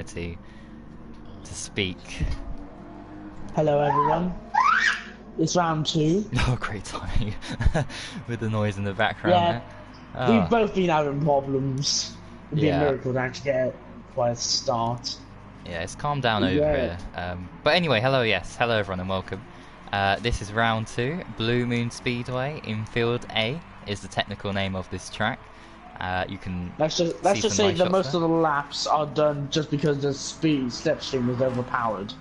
opportunity to speak. Hello everyone. It's round 2. Oh, great timing. With the noise in the background there. We've both been having problems. It'd be a miracle to actually get it by a start. Yeah, it's calmed down over here. But anyway, hello everyone and welcome. This is round 2, Blue Moon Speedway in Field A is the technical name of this track. You can let's just say that most of the laps are done just because the slipstream is overpowered.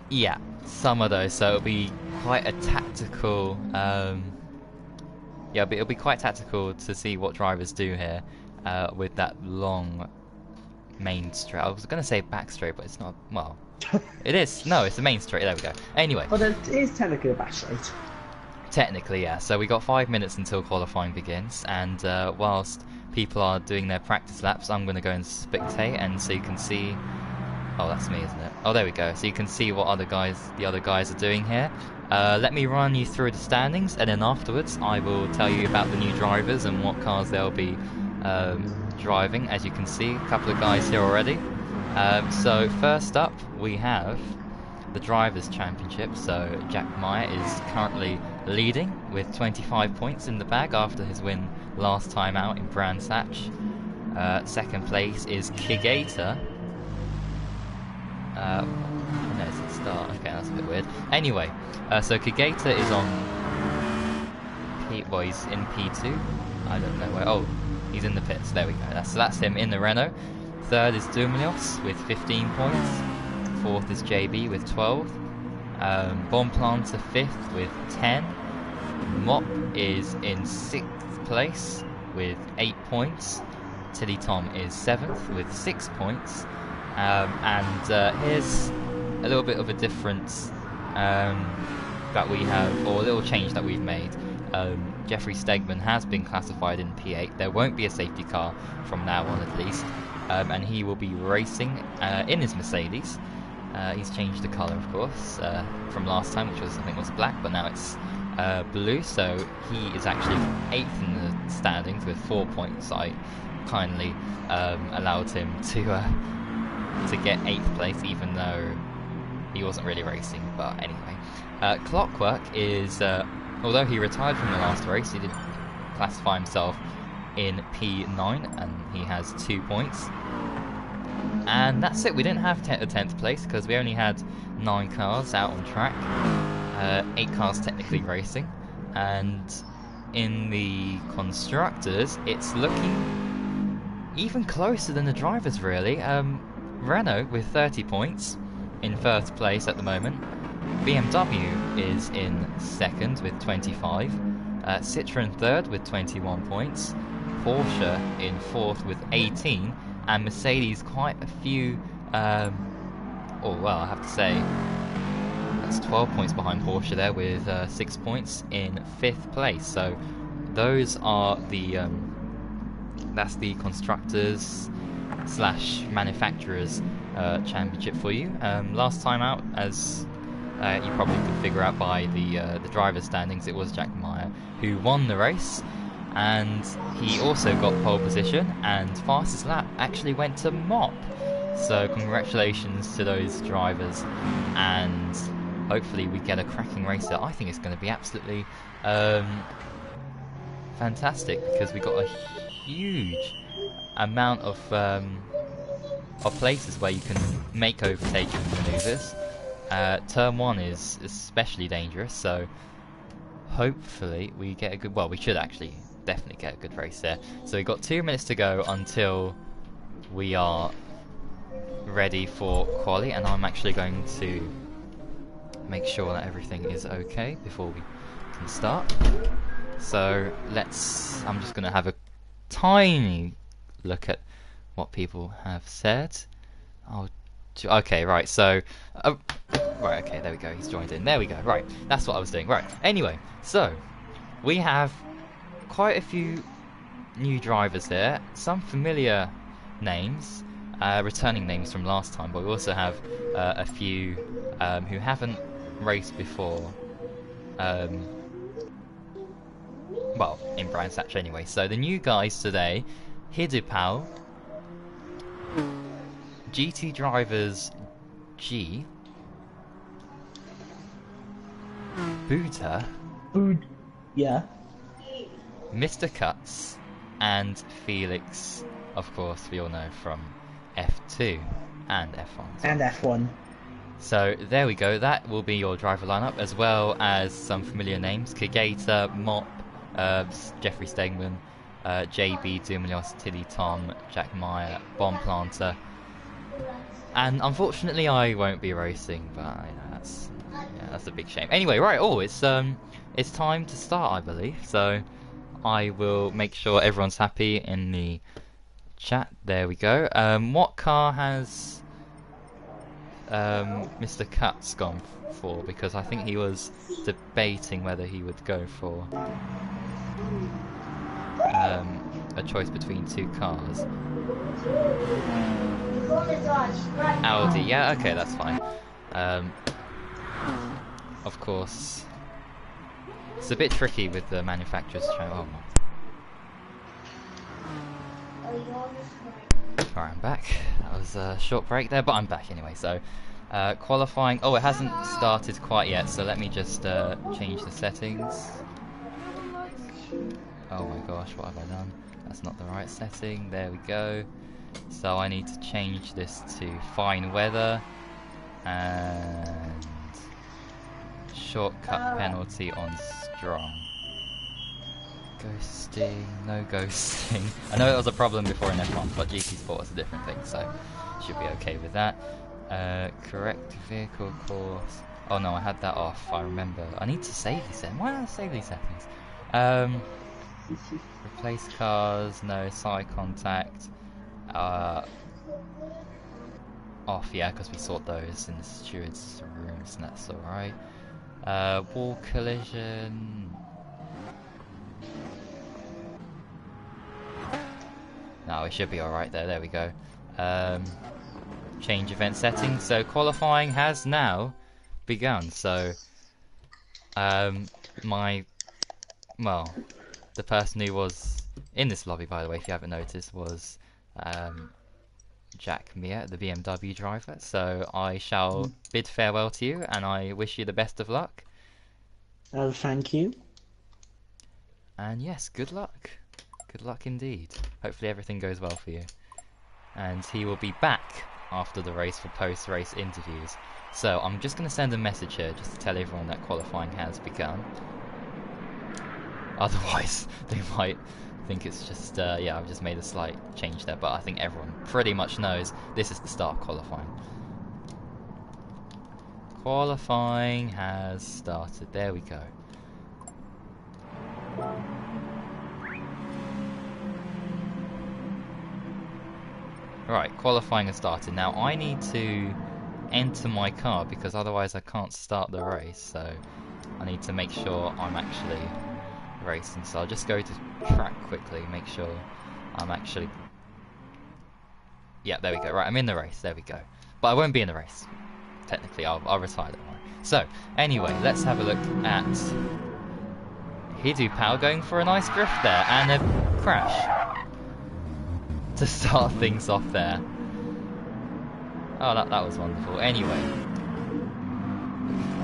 Yeah, some of those. So it'll be quite a tactical. It'll be quite tactical to see what drivers do here with that long main straight. I was going to say back straight, but it's not. Well, it is. No, it's the main straight. There we go. Anyway. But it is technically a back straight. Technically, yeah. So we got 5 minutes until qualifying begins, and whilst people are doing their practice laps, I'm going to go and spectate, and so you can see. Oh, that's me, isn't it? Oh, there we go. So you can see what the other guys are doing here. Let me run you through the standings, and then afterwards I will tell you about the new drivers and what cars they'll be driving. As you can see, a couple of guys here already. So first up, we have the Drivers' Championship. So Jack Meyer is currently leading with 25 points in the bag after his win last time out in Brands Hatch. Second place is Kigator. No, it's the start. Okay, that's a bit weird. Anyway, so Kigator is on he's in P2. I don't know where. Oh, he's in the pits. There we go. That's him in the Renault. Third is Dumilios with 15 points. Fourth is JB with 12. Bonplanter fifth with 10. Mop is in 6th place with 8 points. Tilly Tom is 7th with 6 points. And here's a little bit of a difference that we have, or a little change that we've made. Jeffrey Stegman has been classified in P8. There won't be a safety car from now on, at least, and he will be racing in his Mercedes. He's changed the colour, of course, from last time, which was, I think, was black, but now it's blue. So he is actually 8th in the standings with 4 points. I kindly allowed him to get 8th place, even though he wasn't really racing. But anyway, Clockwork is, although he retired from the last race, he did classify himself in P9 and he has 2 points. And that's it. We didn't have a 10th place because we only had 9 cars out on track, 8 cars technically racing, and in the constructors it's looking even closer than the drivers, really. Renault with 30 points in 1st place at the moment. BMW is in 2nd with 25. Citroën 3rd with 21 points. Porsche in 4th with 18. And Mercedes quite a few... I have to say, that's 12 points behind Porsche there with 6 points in 5th place. So those are the... that's the constructors / manufacturers championship for you. Last time out, as you probably could figure out by the driver's standings, it was Jack Meyer who won the race, and he also got pole position, and fastest lap actually went to Mop. So congratulations to those drivers, and hopefully we get a cracking race there. I think it's going to be absolutely fantastic, because we got a huge amount of places where you can make overtaking maneuvers. Turn 1 is especially dangerous, so hopefully we get a good... Well, we should actually definitely get a good race there. So we've got 2 minutes to go until we are ready for quali, and I'm actually going to make sure that everything is okay before we can start. So I'm just going to have a tiny look at what people have said. Okay, right, so right, okay, there we go, he's joined in, there we go, right, that's what I was doing. Right, anyway, so we have quite a few new drivers here, some familiar names, returning names from last time, but we also have a few who haven't raced before, well, in Brands Hatch anyway. So the new guys today: Hidupal, GT Drivers G, Buddha, yeah, Mr. Cuts, and Felix, of course, we all know from F2 and F1. And F1. So there we go, that will be your driver lineup, as well as some familiar names: Kageta, Mop, Jeffrey Stegman, JB, Dumilios, Tilly Tom, Jack Meyer, Bomb Planter. And unfortunately I won't be racing, but that's a big shame. Anyway, right, it's time to start, I believe. So I will make sure everyone's happy in the chat. There we go. What car has Mr. Katz gone for? Because I think he was debating whether he would go for a choice between two cars. Audi, yeah, okay, that's fine. Of course, it's a bit tricky with the manufacturers. Oh my. Alright, I'm back. That was a short break there, but I'm back anyway. So, qualifying. Oh, it hasn't started quite yet, so let me just change the settings. Oh my gosh, what have I done? That's not the right setting. There we go. So I need to change this to fine weather and shortcut penalty on strong. Ghosting, no ghosting. I know it was a problem before in F1, but GT4 is a different thing, so should be okay with that. Correct vehicle course. Oh no, I had that off. I remember. I need to save these settings. Why don't I save these settings? Replace cars, no side contact. Off, yeah, because we sort those in the steward's rooms, and that's alright. Wall collision. No, it should be alright there, there we go. Change event settings. So qualifying has now begun. So, the person who was in this lobby, by the way, if you haven't noticed, was Jack Meyer, the BMW driver. So I shall bid farewell to you, and I wish you the best of luck. Oh, thank you. And yes, good luck. Good luck indeed. Hopefully everything goes well for you. And he will be back after the race for post-race interviews. So I'm just going to send a message here just to tell everyone that qualifying has begun. Otherwise, they might think it's just, yeah, I've just made a slight change there, but I think everyone pretty much knows this is the start of qualifying. Qualifying has started. There we go. Right, qualifying has started. Now I need to enter my car because otherwise I can't start the race, so I need to make sure I'm actually racing. So I'll just go to track quickly, make sure I'm actually... Yeah, there we go. Right, I'm in the race, there we go. But I won't be in the race. Technically, I'll retire that one. So, anyway, let's have a look at Hidu Pal going for a nice drift there, and a crash to start things off there. Oh, that was wonderful. Anyway,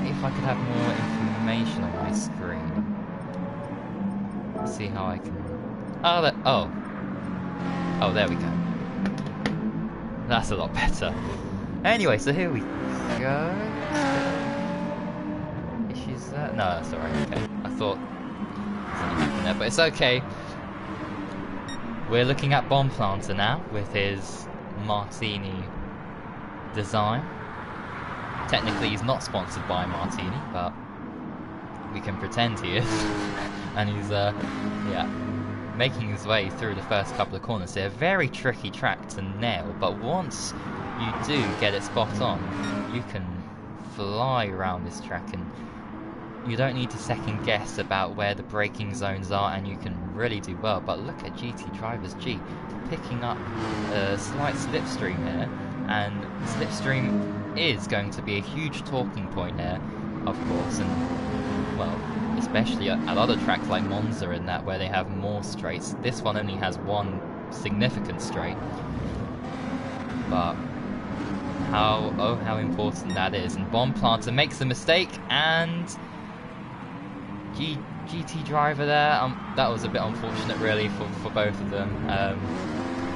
if I could have more information on my screen. Let's see how I can... Oh, there we go. That's a lot better. Anyway, so here we go. Issues there? No, that's alright, okay. I thought something happened there, but it's okay. We're looking at Bomb Planter now with his Martini design. Technically he's not sponsored by Martini, but we can pretend he is. And he's yeah, making his way through the first couple of corners here. Very tricky track to nail, but once you do get it spot on, you can fly around this track and you don't need to second guess about where the braking zones are, and you can really do well. But look at GT Drivers G picking up a slight slipstream here, and slipstream is going to be a huge talking point here, of course, and well, especially at other tracks like Monza and that, where they have more straights. This one only has one significant straight, but how important that is. And Bomb Planter makes a mistake, and GT driver there. That was a bit unfortunate, really, for both of them.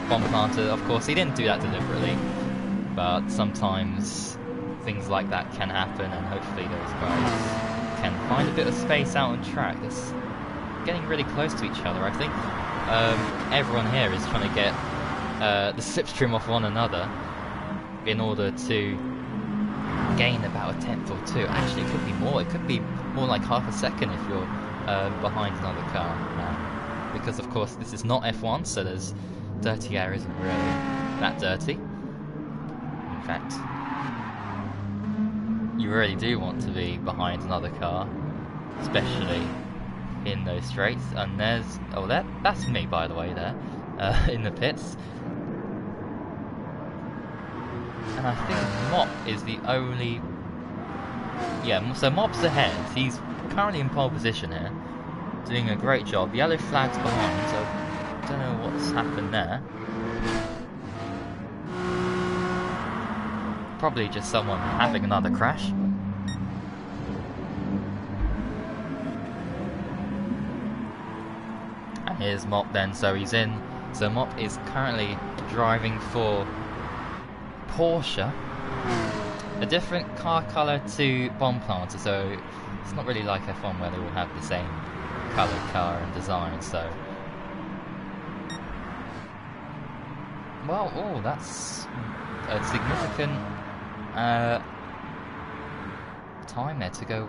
Bomb Planter, of course, he didn't do that deliberately, but sometimes things like that can happen, and hopefully those guys can find a bit of space out on track. It's getting really close to each other, I think. Everyone here is trying to get the slipstream off one another in order to gain about a tenth or two. Actually, it could be more. It could be more like half a second if you're behind another car. Because, of course, this is not F1, so there's dirty air isn't really that dirty. In fact, you really do want to be behind another car, especially in those straights. And there's that's me, by the way, there in the pits. And I think Mop is the only... Yeah, so Mop's ahead. He's currently in pole position here, doing a great job. Yellow flag's behind, so I don't know what's happened there. Probably just someone having another crash. And here's Mop then, so he's in. So Mop is currently driving for Porsche, a different car colour to Bomb Planter, so it's not really like F1 where they all have the same coloured car and design. So, well, oh, that's a significant time there, to go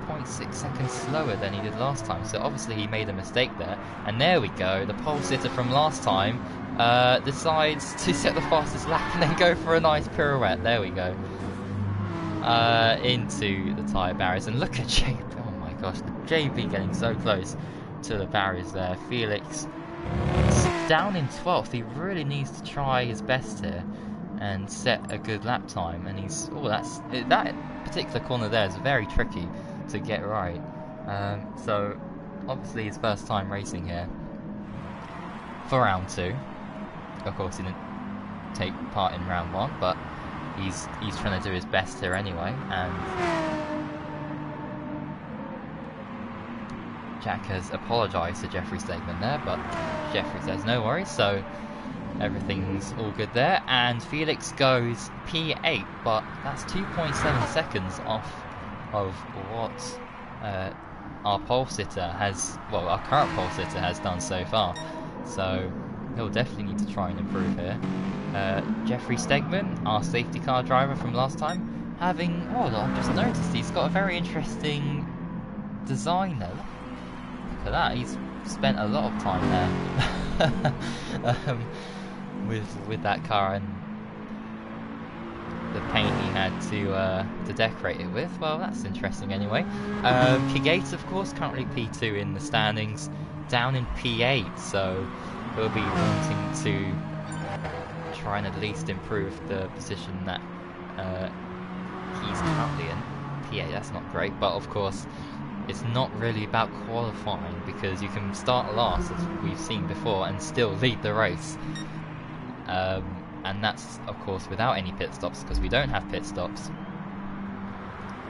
1.6 seconds slower than he did last time. So obviously he made a mistake there, and there we go, the pole sitter from last time decides to set the fastest lap and then go for a nice pirouette. There we go, into the tyre barriers. And look at JB, oh my gosh, JB getting so close to the barriers there. Felix down in 12th. He really needs to try his best here and set a good lap time, and he's that particular corner there is very tricky to get right. So obviously his first time racing here for round 2. Of course he didn't take part in round 1, but he's trying to do his best here anyway. And Jack has apologised to Jeffrey Stegman there, but Jeffrey says no worries, so everything's all good there. And Felix goes P8, but that's 2.7 seconds off of what our pole sitter has, well, our current pole sitter has done so far. So he'll definitely need to try and improve here. Jeffrey Stegman, our safety car driver from last time, having, oh, I've just noticed he's got a very interesting design there. Look at that, he's spent a lot of time there with that car and the paint he had to decorate it with. Well, that's interesting anyway. Kigate, of course, currently P2 in the standings, down in P8, so he'll be wanting to try and at least improve the position that he's currently in. P8, that's not great, but of course it's not really about qualifying, because you can start last, as we've seen before, and still lead the race. And that's, of course, without any pit stops, because we don't have pit stops.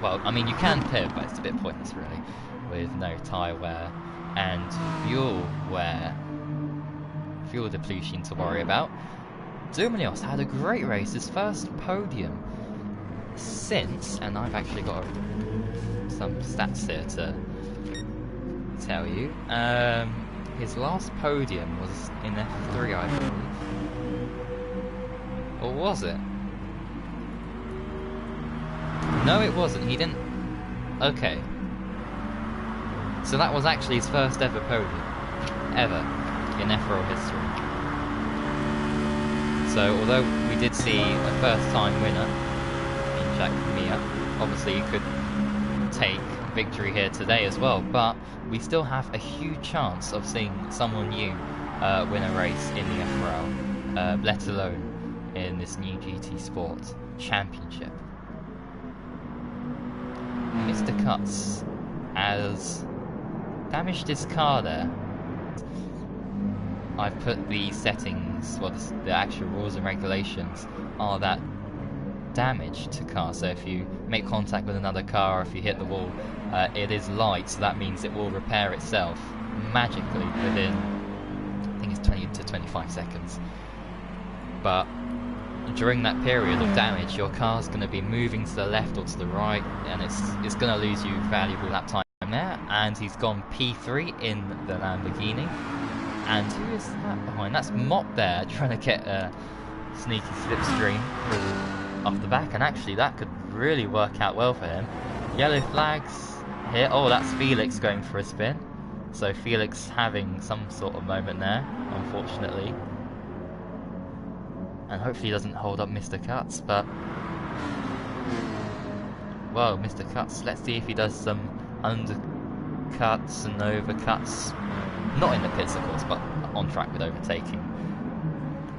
Well, I mean, you can pit, but it's a bit pointless, really, with no tyre wear and fuel wear, fuel depletion to worry about. Dumilios had a great race, his first podium since, and I've actually got some stats here to tell you. His last podium was in F3, I believe. Or was it? No, it wasn't. He didn't... Okay. So that was actually his first ever podium. Ever. In FRL history. So, although we did see a first-time winner in Jack Mia, obviously he could take victory here today as well, but we still have a huge chance of seeing someone new win a race in the FRL, let alone in this new GT Sport Championship. Mr. Cuts has damaged his car there. I've put the settings, well, the actual rules and regulations are that damage to cars. So if you make contact with another car, or if you hit the wall, it is light, so that means it will repair itself magically within, I think it's 20 to 25 seconds. But during that period of damage, your car's going to be moving to the left or to the right, and it's going to lose you valuable lap time there. And he's gone P3 in the Lamborghini. And who is that behind? That's Mop there, trying to get a sneaky slipstream off the back, and actually that could really work out well for him. Yellow flags here. Oh, that's Felix going for a spin. So Felix having some sort of moment there, unfortunately. And hopefully he doesn't hold up Mr. Cuts, but... well, Mr. Cuts, let's see if he does some undercuts and overcuts. Not in the pits, of course, but on track with overtaking.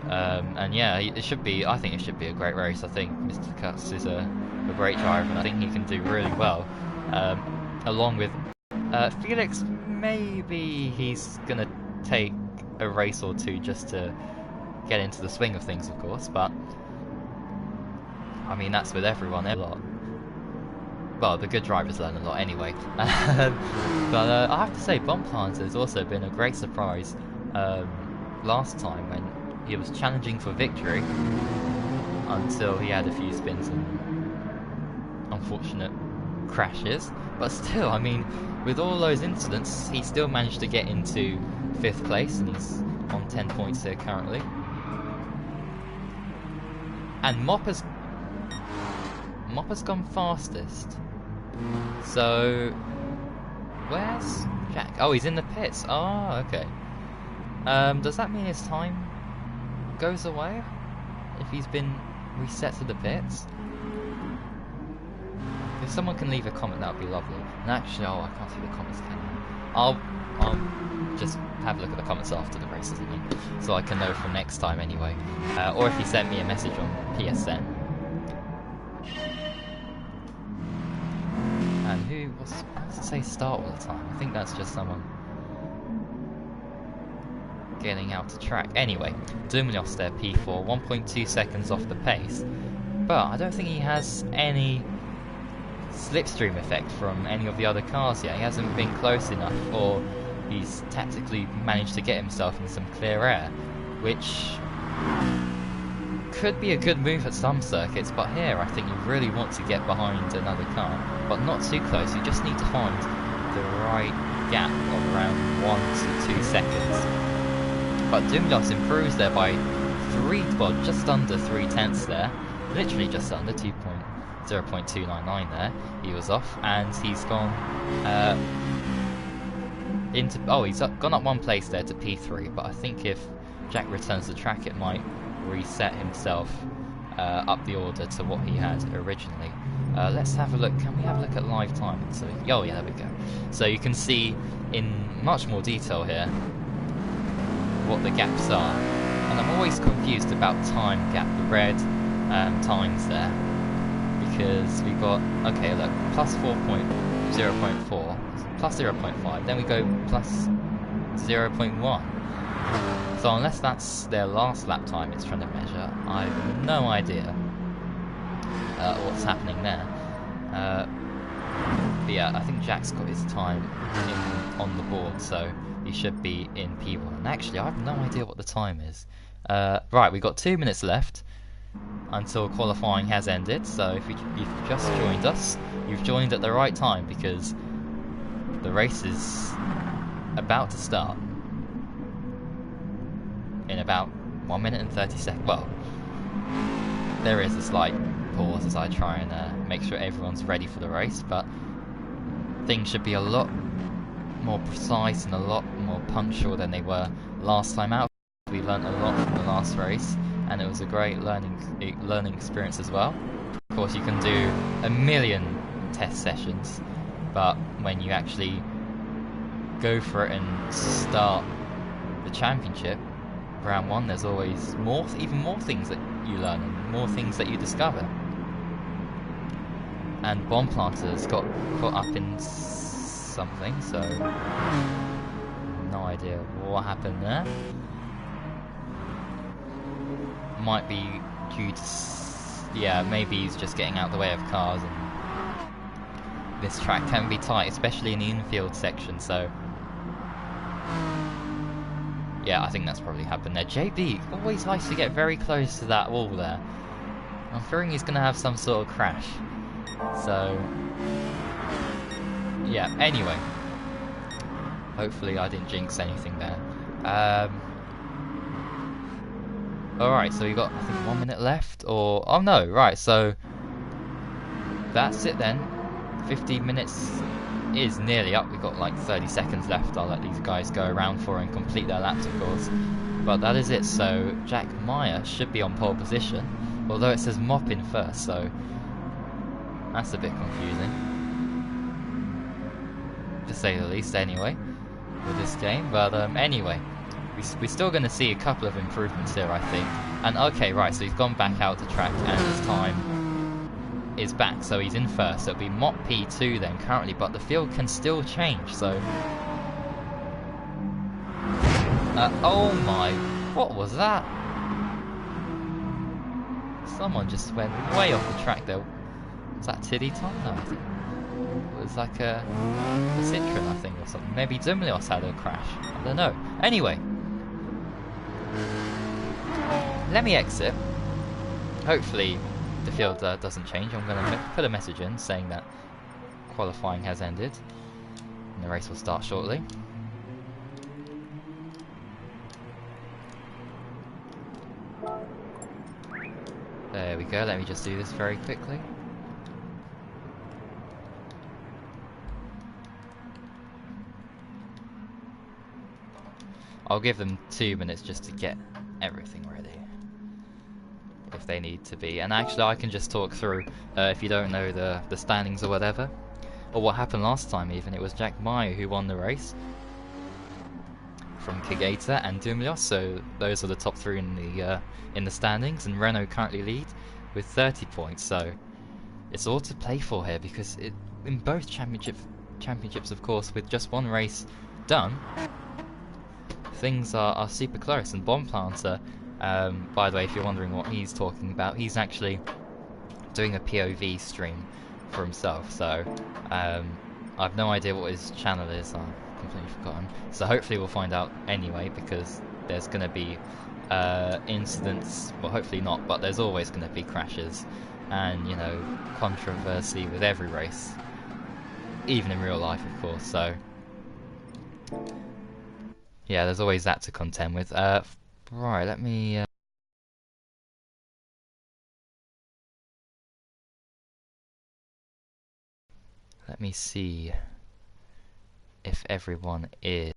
And yeah, it should be, I think it should be a great race. I think Mr. Cuts is a great driver, and I think he can do really well. Along with Felix, maybe he's going to take a race or two just to get into the swing of things, of course, but I mean, that's with everyone a lot. Well, the good drivers learn a lot anyway. But I have to say, Bonplanter has also been a great surprise last time when he was challenging for victory until he had a few spins and unfortunate crashes. But still, I mean, with all those incidents, he still managed to get into 5th place, and he's on 10 points here currently. And Mop has gone fastest. So where's Jack? Oh, he's in the pits. Oh, okay. Does that mean his time goes away if he's been reset to the pits? If someone can leave a comment, that would be lovely. And actually, oh, I can't see the comments, can I? I'll just have a look at the comments after the race, isn't it? So I can know for next time anyway. Or if you send me a message on PSN. And who was does it say start all the time? I think that's just someone getting out to track. Anyway, Dumilios there, P4, 1.2 seconds off the pace. But I don't think he has any slipstream effect from any of the other cars yet. He hasn't been close enough, or he's tactically managed to get himself in some clear air, which could be a good move at some circuits, but here I think you really want to get behind another car, but not too close. You just need to find the right gap of around 1 to 2 seconds. But Dumilios improves there by just under 3/10 there, literally just under 0.299 there. He was off, and he's gone into, oh, he's gone up 1 place there to P3, but I think if Jack returns to track, it might reset himself up the order to what he had originally. Let's have a look. Can we have a look at live timing? So, oh yeah, there we go. So you can see in much more detail here what the gaps are, and I'm always confused about time gap, the red times there, because we've got, okay, look, plus 0.4, plus 0.5, then we go plus 0.1. So unless that's their last lap time it's trying to measure, I have no idea what's happening there. But yeah, I think Jack's got his time on the board, so he should be in P1. And actually, I have no idea what the time is. Right, we've got 2 minutes left until qualifying has ended, so if you've just joined us, you've joined at the right time, because the race is about to start in about 1 minute and 30 seconds. Well, there is a slight pause as I try and make sure everyone's ready for the race, but things should be a lot more precise and a lot more punctual than they were last time out. We learnt a lot from the last race, and it was a great learning experience as well. Of course, you can do a million test sessions, but when you actually go for it and start the championship, round 1, there's always even more things that you learn and more things that you discover. And Bonplanter's got caught up in something, so no idea what happened there. Might be due to yeah, maybe he's just getting out the way of cars, and this track can be tight, especially in the infield section, so yeah, I think that's probably happened there. JB always likes to get very close to that wall there. I'm fearing he's going to have some sort of crash. So, yeah, anyway. Hopefully I didn't jinx anything there. Alright, so we got, I think, 1 minute left, or... Oh no, right, so... That's it then. 15 minutes is nearly up. We've got like 30 seconds left. I'll let these guys go around for and complete their laps, of course. But that is it, so Jack Meyer should be on pole position. Although it says Mop in first, so... That's a bit confusing. To say the least, anyway. With this game, but anyway, we're still going to see a couple of improvements here, I think. And okay, right, so he's gone back out to track, and his time is back, so he's in first. So it'll be Mop P2 then currently, but the field can still change. So, oh my, what was that? Someone just went way off the track there. Was that Tiddy Tom? No, I think it was like a Citroen, I think, or something. Maybe Dumlios had a crash. I don't know. Anyway, let me exit. Hopefully the field doesn't change. I'm going to put a message in saying that qualifying has ended and the race will start shortly. There we go. Let me just do this very quickly. I'll give them 2 minutes just to get everything ready, if they need to be. And actually I can just talk through, if you don't know the standings or whatever, or what happened last time even. It was Jack Meyer who won the race from Kageta and Dumlios, so those are the top three in the standings, and Renault currently lead with 30 points, so it's all to play for here, because in both championships, of course, with just one race done, things are super close. And Bomb Planter, by the way, if you're wondering what he's talking about, he's actually doing a POV stream for himself, so I've no idea what his channel is. I've completely forgotten, so hopefully we'll find out anyway, because there's going to be incidents, well, hopefully not, but there's always going to be crashes and, you know, controversy with every race, even in real life, of course. So yeah, there's always that to contend with. Right, let me see if everyone is.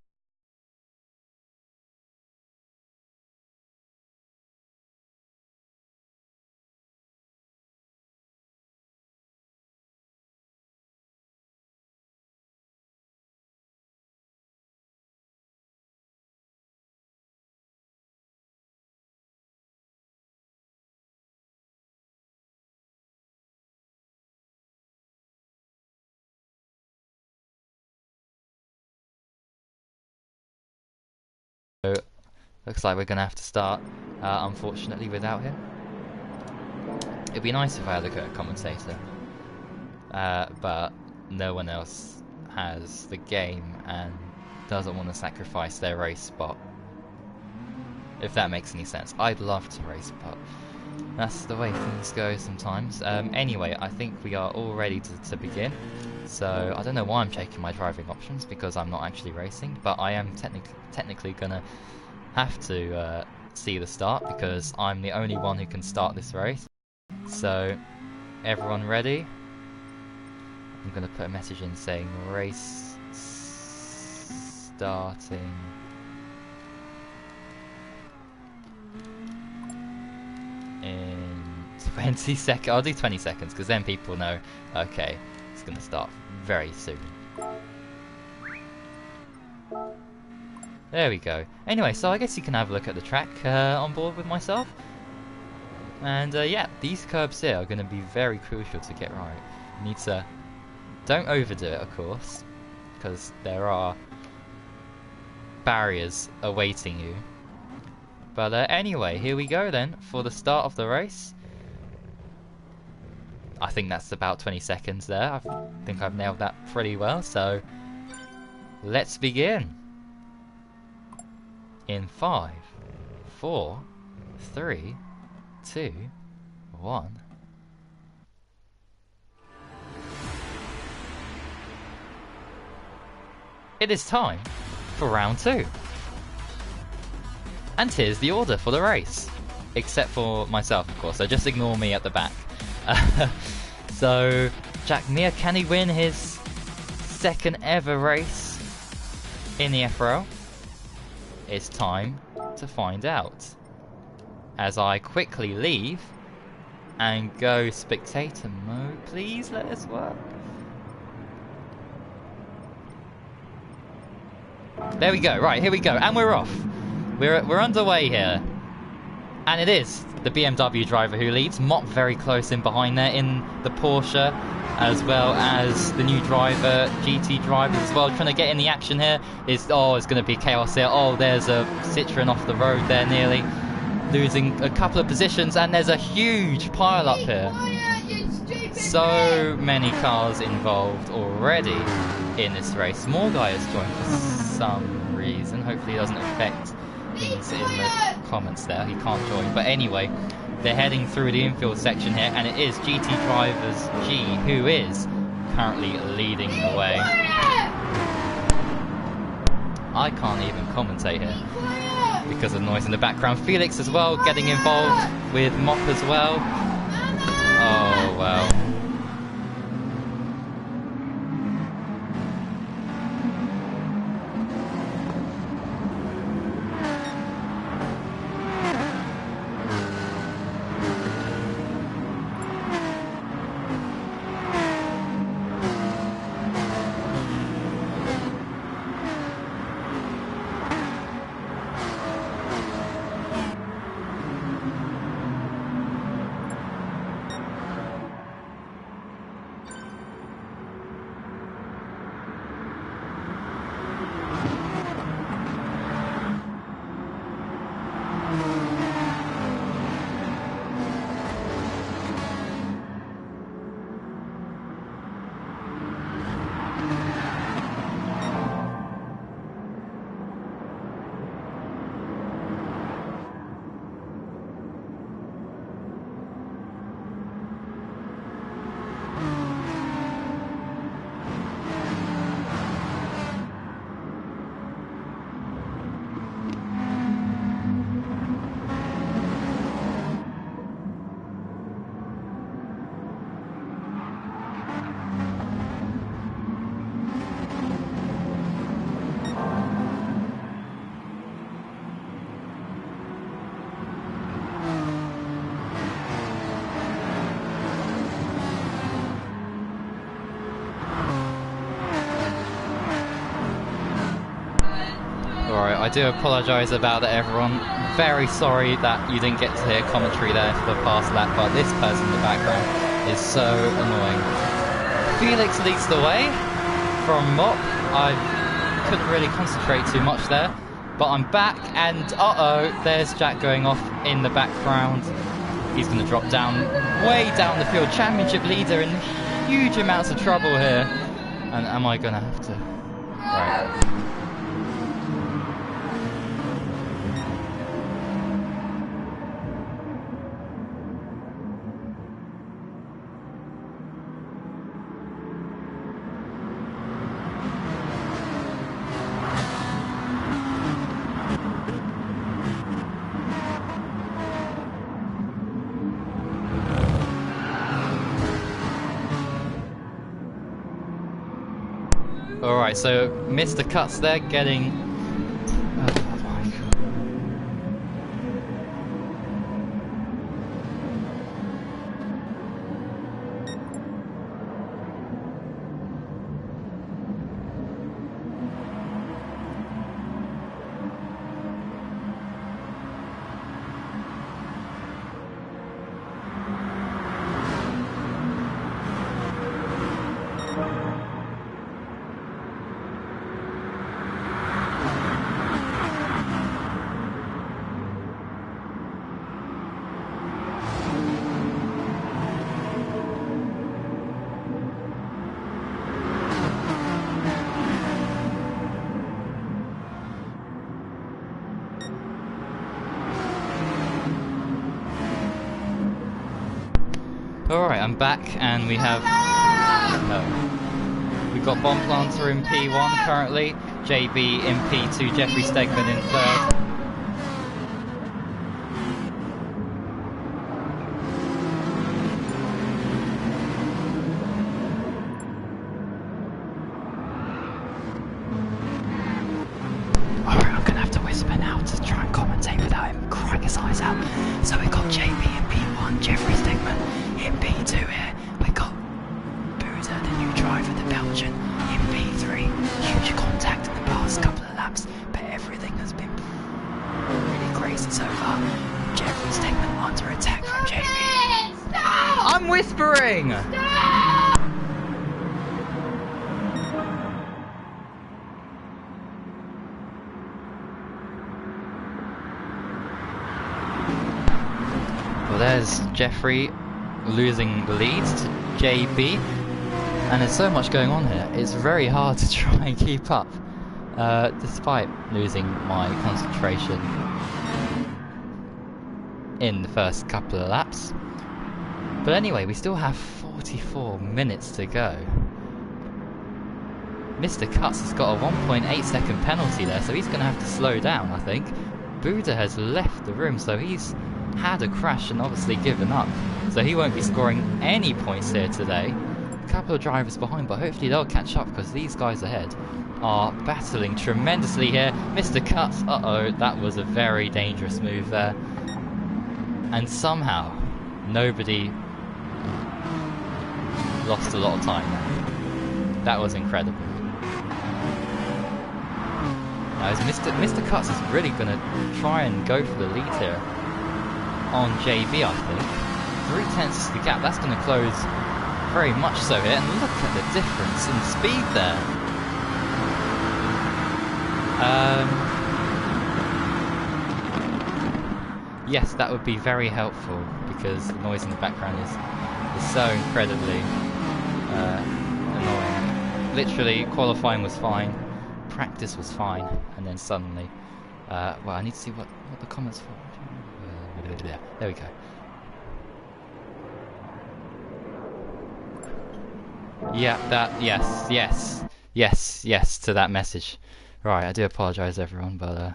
So, looks like we're going to have to start, unfortunately, without him. It'd be nice if I had a commentator, but no one else has the game and doesn't want to sacrifice their race spot, if that makes any sense. I'd love to race, but that's the way things go sometimes. Anyway, I think we are all ready to begin. So I don't know why I'm checking my driving options, because I'm not actually racing, but I am technically gonna have to see the start, because I'm the only one who can start this race. So everyone ready? I'm gonna put a message in saying race starting in 20 seconds. I'll do 20 seconds, because then people know, okay, it's going to start very soon. There we go. Anyway, so I guess you can have a look at the track on board with myself. And yeah, these curbs here are going to be very crucial to get right. You need to... Don't overdo it, of course, because there are barriers awaiting you. But anyway, here we go then, for the start of the race. I think that's about 20 seconds there. I think I've nailed that pretty well, so let's begin. In 5, 4, 3, 2, 1. It is time for round 2. And here's the order for the race. Except for myself, of course, so just ignore me at the back. So, Jack Mir, can he win his second ever race in the FRL? It's time to find out. As I quickly leave and go spectator mode, please let us work. There we go, right, here we go, and we're off. We're underway here. And it is the BMW driver who leads. Mop very close in behind there in the Porsche, as well as the new driver, GT drivers as well, trying to get in the action here. It's going to be chaos here. Oh, there's a Citroen off the road there, nearly losing a couple of positions, and there's a huge pile up here. So many cars involved already in this race. More guy has joined for some reason. Hopefully it doesn't affect things in the comments there. He can't join, but anyway, they're heading through the infield section here, and it is GT Drivers G who is currently leading the way. I can't even commentate here because of noise in the background. Felix as well getting involved with Mop as well. Oh well. I do apologise about that, everyone. Very sorry that you didn't get to hear commentary there for the past lap, but this person in the background is so annoying. Felix leads the way from Mop. I couldn't really concentrate too much there, but I'm back, and there's Jack going off in the background. He's going to drop down, way down the field. Championship leader in huge amounts of trouble here. And am I going to have to... Right. Alright, so Mr. Cuts there getting... Oh my God. Alright, I'm back, and we have... we've got Bomb Planter in P1 currently, JB in P2, Jeffrey Stegman in 3rd. Alright, I'm gonna have to whisper now to try and commentate without him crying his eyes out. So we got JB in P1, Jeffrey Stegman in P2 here. We got Buda, the new driver, the Belgian, in P3. Huge contact in the past couple of laps, but everything has been really crazy so far. Jeffrey Stegman under attack from JB. Stop! I'm whispering! Stop! Well, there's Jeffrey losing the lead to JB, and there's so much going on here. It's very hard to try and keep up, despite losing my concentration in the first couple of laps. But anyway, we still have 44 minutes to go. Mr. Cuts has got a 1.8 second penalty there, so he's going to have to slow down, I think. Buda has left the room, so he's had a crash and obviously given up, so he won't be scoring any points here today. A couple of drivers behind, but hopefully they'll catch up, because these guys ahead are battling tremendously here. Mr. Cuts, uh-oh, that was a very dangerous move there, and somehow nobody lost a lot of time there. That was incredible. Now Mr. Cuts is really going to try and go for the lead here on JB, I think. 3/10 is the gap. That's going to close very much so here. And look at the difference in speed there. Yes, that would be very helpful, because the noise in the background is so incredibly annoying. Literally, qualifying was fine, practice was fine, and then suddenly, well, I need to see what the comments for. There we go. Yeah, that, yes to that message. Right, I do apologise everyone, but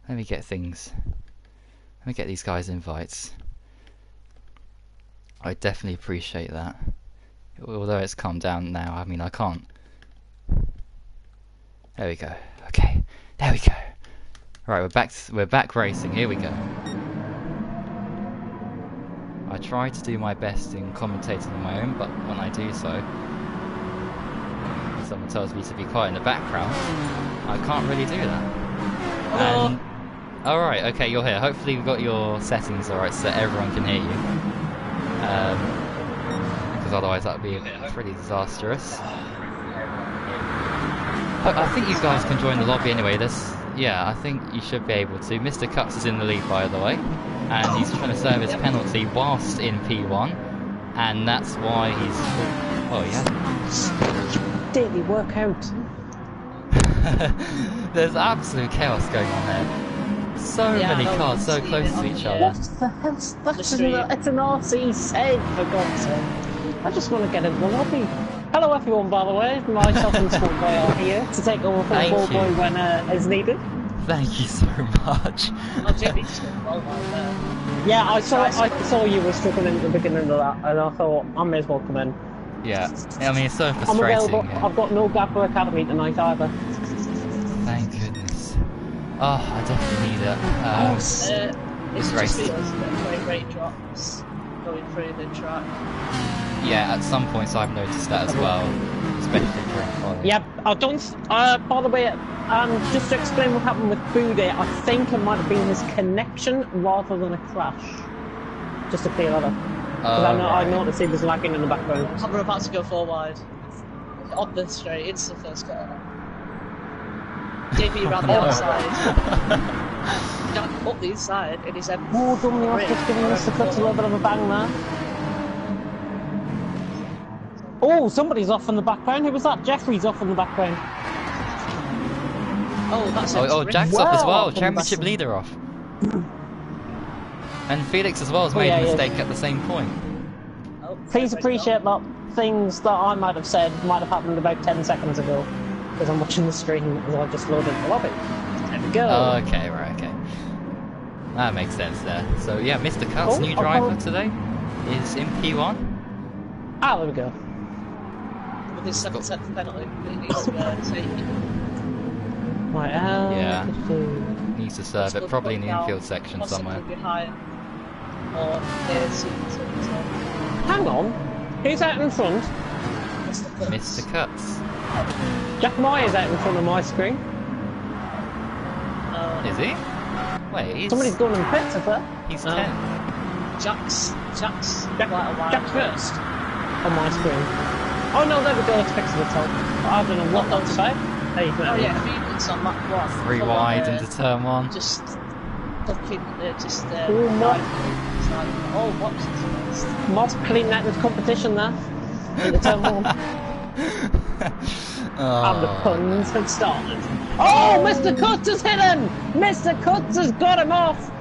let me get these guys invites. I definitely appreciate that. Although it's calmed down now, I mean, I can't. There we go. Okay, there we go. Right, we're back racing. Here we go. I try to do my best in commentating on my own, but when I do so, someone tells me to be quiet in the background. I can't really do that. And alright, okay, you're here. Hopefully you've got your settings alright so that everyone can hear you. Because otherwise that would be pretty disastrous. I think you guys can join the lobby anyway. Yeah, I think you should be able to. Mr. Cuts is in the lead, by the way, and he's trying to serve his penalty whilst in P1, and that's why he's... Oh, yeah. Daily workout. There's absolute chaos going on there. So many cars so close to each other. What the hell's that? It's an RC save, for God's sake. I just want to get in the lobby. Hello everyone, by the way. Myself and Speedway are here to take over for the ball boy when is needed. Thank you so much. Yeah, I saw you were struggling at the beginning of that, and I thought I may as well come in. Yeah, I mean it's so frustrating. I'm available. Yeah. I've got no Gaffer Academy tonight either. Thank goodness. Oh, I definitely need it. It's just great drops going through the track. Yeah, at some points I've noticed that as well, especially during quality. Yeah, I don't. By the way, just to explain what happened with Bude, I think it might have been his connection rather than a crash. Just to clear that up. Because I noticed he was lagging in the background. We're about to go 4 wide. On the straight, it's the first car. JB around the outside. Jack up the inside, and he said... Oh, dummy, I've just given Mr. Cuts a little bit of a bang there. Oh, somebody's off in the background. Who was that? Jeffrey's off in the background. Oh, that's Jack's off as well. Championship leader off. And Felix as well has made a mistake at the same point. Oh, Please appreciate that things that I might have said might have happened about 10 seconds ago. Because I'm watching the screen as I just loaded the lobby. There we go. Oh, okay, right, okay. That makes sense there. So yeah, Mr. Cut's new driver today is in P1. Ah, there we go. With his 7th penalty, but he needs to take it. Right, yeah. Needs to serve it, probably in the infield section somewhere. Behind, or hang on, who's out in front? Mr. Cuts. Jack Myers out in front of my screen. Is he? Wait, he's... Somebody's gone in pits, is there? He's 10. Jack's first on my screen. Oh no, there we go, it's fixing itself. I don't know what to say. There you go. Oh yeah, Felix on that one. 3 wide into turn 1. Just fucking, oh, what's Moss clean out this competition there. In the turn 1. And the puns have started. Oh, Mr. Cuts has hit him! Mr. Cuts has got him off!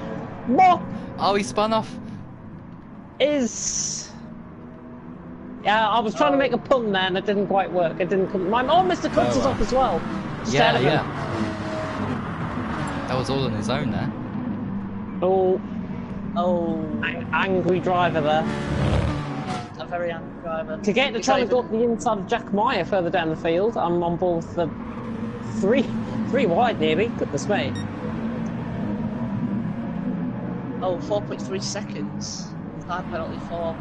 Mop Oh, he spun off. is... Yeah, I was trying to make a pun there and it didn't quite work. It didn't come... Oh, Mr. Cuts is off as well. Yeah. That was all on his own there. Oh, angry driver there. A very angry driver. Kageta trying to go up the inside of Jack Meyer further down the field. I'm on both the three wide nearly. Goodness me. Oh, 4.3 seconds. Hard penalty for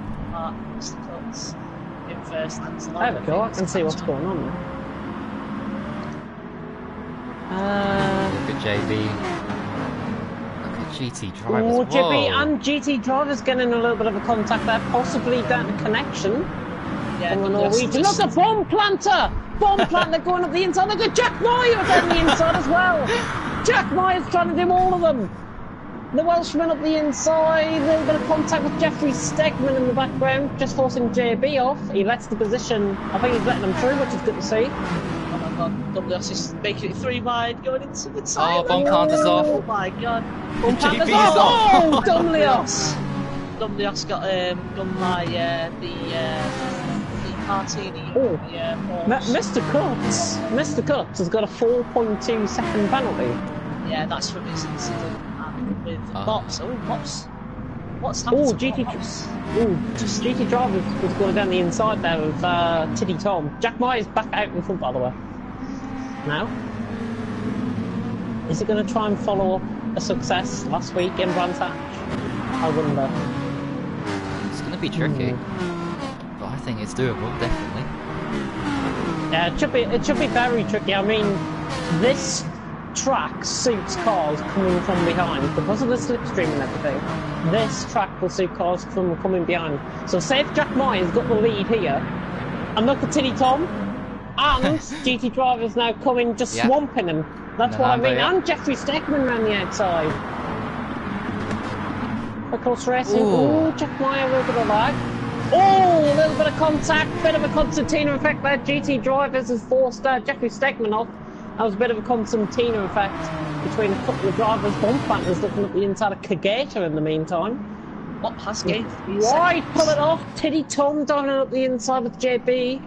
Mr. Cuts in first. There we go. I can see what's going on there. Look at JB. Look at GT drivers. Oh, JB and GT drivers getting a little bit of a contact there, possibly down to connection. Yeah, from the Norwegian. Look at Bomb Planter! Bomb Planter going up the inside. Look at Jack Meyer down the inside as well. Jack Meyer's trying to do all of them. The Welshman up the inside. A little bit of contact with Jeffrey Stegman in the background, just forcing JB off. He lets the position. I think he's letting them through, which is good to see. Oh my god, WS is making it 3 wide, going into the side. Oh, Bomb Planter's off. Oh my god. Bomb Planter's JB's off. Oh, Dumlios got done by the Martini. Oh, Mr. Cuts has got a 4.2 second penalty. Yeah, that's from his incident with Mops. Oh, Mops. What's happened to Mops? GT Driver was going down the inside there with Tiddy Tom. Jack Meyer's back out in front, by the way. Now, is he going to try and follow up a success last week in Brands Hatch? I wonder. It's going to be tricky, but I think it's doable, definitely. Yeah, it should be very tricky. I mean, this track suits cars coming from behind because of the slipstream and everything. This track will suit cars from coming behind. So say if Jack Meyer's got the lead here, and look at Tiddy Tom, and GT Driver's now coming, just swamping him. That's what I mean. And Jeffrey Stegman around the outside. Quick Horse Racing. Oh, Jack Meyer, a little bit of lag. Oh, a little bit of contact, bit of a concertina effect there. GT Drivers has forced Jeffrey Stegman off. That was a bit of a concertina effect between a couple of drivers. Bomb Planters looking at the inside of Kageta in the meantime. What has gained? Wide, pull it off. Tiddy Tom down up the inside with JB.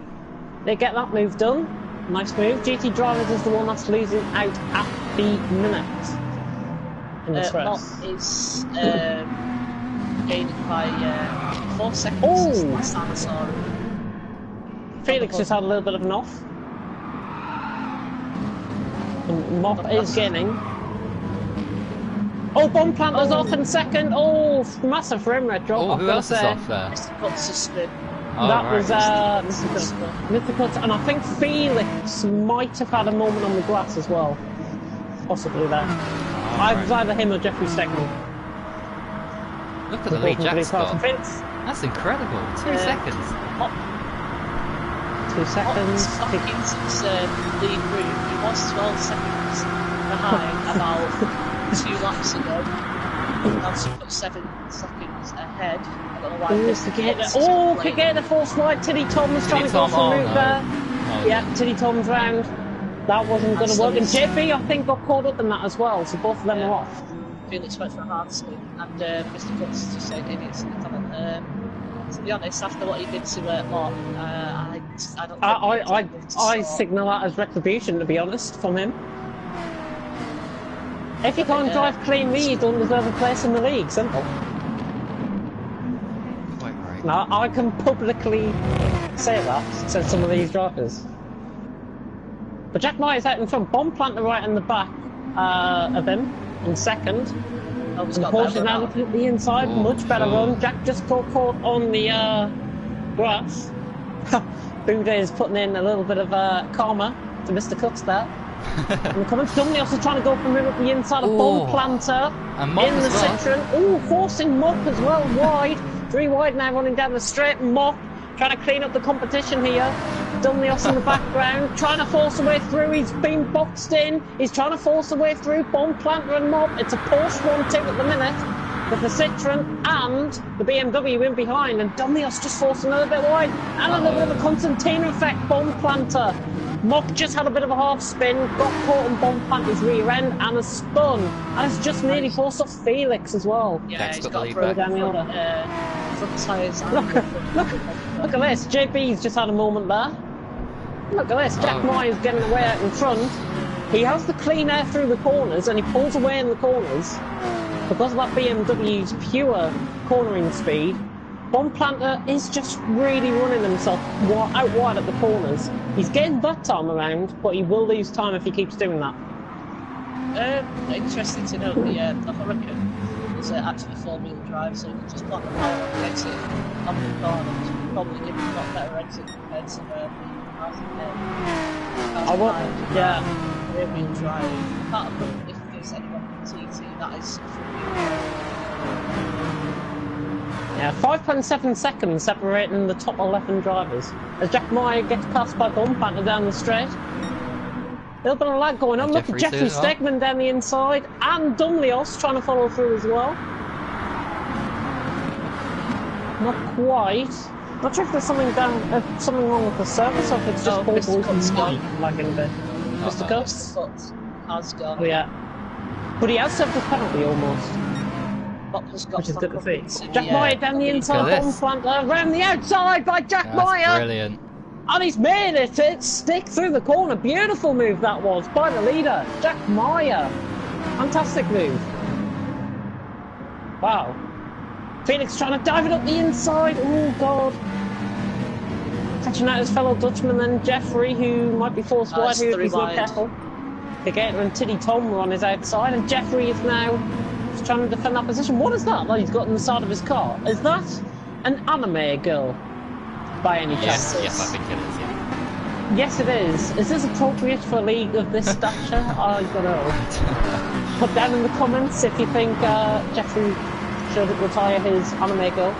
They get that move done. Nice move. GT Drivers is the one that's losing out at the minute in this race. Mott is gaining by 4 seconds since the last time I saw him. Felix just had a little bit of an off. Mop is gaining. Oh, Bomb Planter's off in second. Oh, massive frame rate drop. Oh, who else is off there? Mr. Cuts is spin. That was Mr. Cuts, and I think Felix might have had a moment on the grass as well. Possibly there. I was either him or Jeffrey Stegman. Look at the lead Jack's got. That's incredible. 2 seconds. 2 seconds. Stockings lead group. He was 12 seconds behind about 2 laps ago. Now he's got 7 seconds ahead. I don't know why. Kageta force wide. Tiddy Tom was trying to go some route there. Yeah, Tiddy Tom's round. That wasn't going to work. And JB, I think, got caught up in that as well. So both of them are off. Felix went for a hard spin, and Mr. Guts just said idiots in the comment. To be honest, after what he did to Mark, I don't think I signal that as retribution, to be honest, from him. If he can't drive cleanly, he doesn't deserve a place in the league, simple. Quite right. Now, I can publicly say that to some of these drivers. But Jack Myers out in front, bomb planter right in the back of him, in second. And Porsche now looking at the inside, much better run. Jack just got caught on the grass. Boudet is putting in a little bit of karma to Mr. Cuts there. And coming Dumnios is trying to go from him at the inside of bomb planter in the Citroen. Ooh, forcing Mop as well, wide. 3 wide now running down the straight. Mop trying to clean up the competition here. Dumnios in the background, trying to force a way through. He's been boxed in. He's trying to force a way through. Bomb planter and Mop. It's a Porsche 1-2 at the minute with the Citroen and the BMW in behind. And Dumnios just forced another bit wide. And a little bit of a Constantino effect. Bomb planter. Mop just had a bit of a half spin, got caught on bomb planter's rear end and has spun. And it's just nearly forced off Felix as well. Yeah, he's got through down the order. Front tyres. Look at this. JB's just had a moment there. Look at this. Jack Myers getting away out in front. He has the clean air through the corners and he pulls away in the corners. Because of that BMW's pure cornering speed, Bomb Planter is just really running himself out wide at the corners. He's getting that time around, but he will lose time if he keeps doing that. Interesting to note, the Hurricane is actually 4-wheel drive, so you can just block the power and exit on the corner. Probably give him a lot better exit compared to the yeah. Rear-wheel drive. Apart from if there's anyone in TT, that is free-wheel drive. Yeah, 5.7 seconds separating the top 11 drivers. As Jack Meyer gets passed by Bomb Planter down the straight. A little bit of lag going on. Look at Jeffrey Stegman down the inside. And Dumlios trying to follow through as well. Not quite. Not sure if there's something wrong with the service or if it's just Mr. Cuts gone. Lagging a bit. Mr. Cuts? Mr. Cuts has gone. Oh yeah. But he has served a penalty almost. Which is good to see. Jack Meyer down the inside, Bomb Planter, around the outside by Jack Meyer! Brilliant. And he's made it stick through the corner. Beautiful move that was by the leader, Jack Meyer. Fantastic move. Wow. Felix trying to dive it up the inside. Oh god. Catching out his fellow Dutchman then Jeffrey, who might be forced wide here if he's not careful. Pigator and Tiddy Tom were on his outside, and Jeffrey is now trying to defend that position. What is that he's got on the side of his car? Is that an anime girl by any chance? Yes, I think it is, yeah. Yes, it is. Is this appropriate for a league of this stature? I don't know. Put down in the comments if you think Jeffrey should retire his anime girl.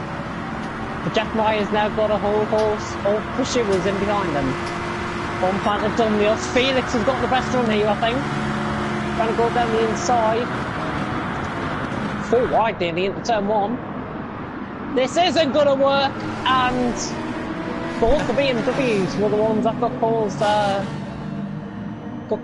But Jack Meyer's now got a whole horse of pursuers in behind him. Bomb Planter Dumlios. Felix has got the best run here, I think. Trying to go down the inside. 4 wide nearly into turn 1. This isn't going to work, and both the BMWs were the ones that got caused, got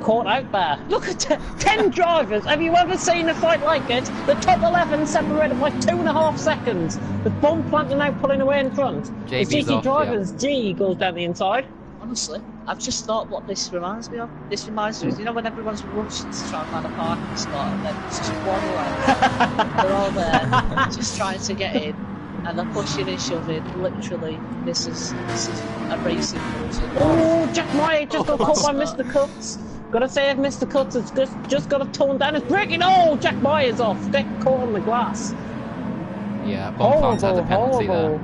caught out there. Look at 10 drivers. Have you ever seen a fight like it? The top 11 separated by 2.5 seconds. The Bomb Planter now pulling away in front. JB's the GT off, drivers, G goes down the inside. Honestly, I've just thought what this reminds me of. This reminds me of, you know, when everyone's rushing to try and find a parking spot and then it's just one way. They're all there, just trying to get in, and they're pushing and shoving. Literally, this is a racing culture. Oh, Jack Meyer just got caught by Mr. Cuts. Gotta say, if Mr. Cuts has just got to tone down his braking. Oh, Jack Meyer's off. Get caught on the glass. Yeah, Bomb Planter had a penalty there.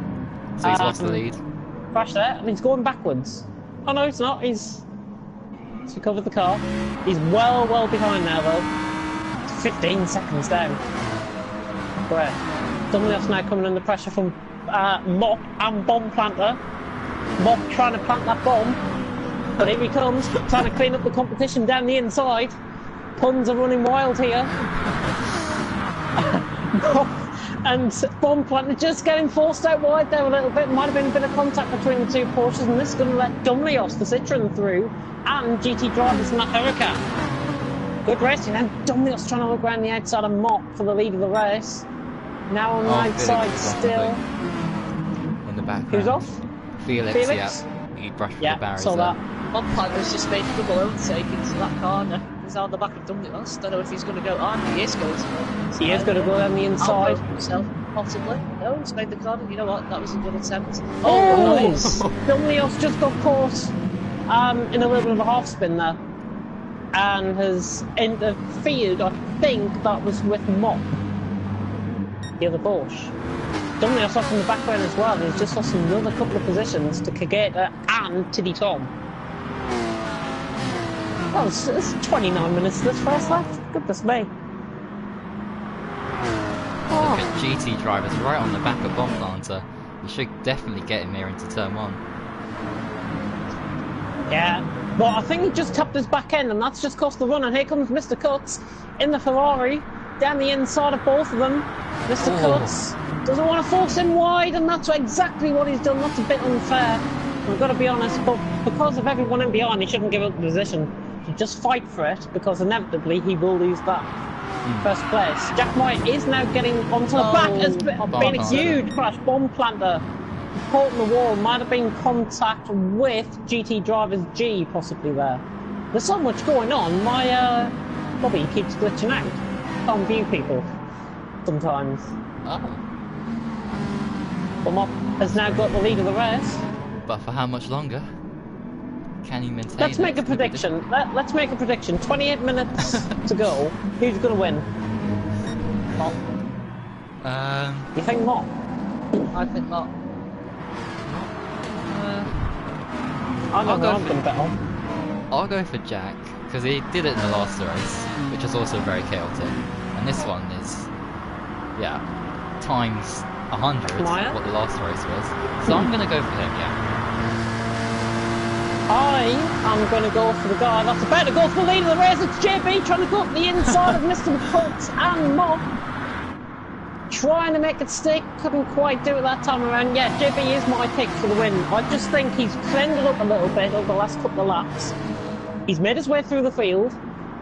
So he's lost the lead. Crash there, and he's going backwards. Oh no, it's not. He's recovered the car. He's well behind now, though. It's 15 seconds down. Great. Dumlios now coming under pressure from Mop and Bomb Planter. Mop trying to plant that bomb, but here he comes, trying to clean up the competition down the inside. Puns are running wild here. And Bomb Planter just getting forced out wide there a little bit. Might have been a bit of contact between the two Porsches, and this is going to let Dumlios, the Citroen, through, and GT drivers in that Hurricane. Good racing, and Dominios trying to look around the outside of Mop for the lead of the race. Now on the outside still. In the background. Who's off? Felix? Yeah. He brushed the barriers saw that. One partner's just made a double overtake into that corner. He's on the back of Dominios. Don't know if he's going to go on. He is going to go. He is going to go down the inside. Himself, possibly. No, he's made the corner. You know what? That was a good attempt. Oh, nice! Dominios just got caught in a little bit of a half spin there. And has interfered, I think that was with Mop. The other Porsche. Dominios off in the background as well. He's just lost another couple of positions to Kageta and Tiddy Tom. Well, it's 29 minutes this first lap. Goodness me. Look at GT drivers right on the back of Bomb Planter. You should definitely get him here into turn 1. Yeah, but I think he just tapped his back end and that's just cost the run. And here comes Mr. Cuts in the Ferrari, down the inside of both of them. Mr. Cuts doesn't want to force him wide, and that's exactly what he's done. That's a bit unfair, I've got to be honest, but because of everyone in behind, he shouldn't give up the position. He just fight for it, because inevitably he will lose that first place. Jack Moyer is now getting onto the back. It's been a huge crash. Bomb Planter caught in the wall. Might have been contact with GT Drivers G possibly there. There's so much going on. My lobby keeps glitching out. Can't view people sometimes. Mop has now got the lead of the race. But for how much longer? Can he maintain? Let's make a prediction. Let's make a prediction. 28 minutes to go. Who's going to win? Mop. You think Mop? I think Mop. I don't know. I'm going to bet on. I'll go for Jack, because he did it in the last race, which was also very chaotic. And this one is, yeah, times 100 what the last race was. So I'm going to go for him, yeah. I am going to go for the guy that's about to go for the lead of the race. It's JB trying to go up the inside of Mr. Cuts and Mop. Trying to make it stick, couldn't quite do it that time around. Yeah, JB is my pick for the win. I just think he's trended up a little bit over the last couple of laps. He's made his way through the field.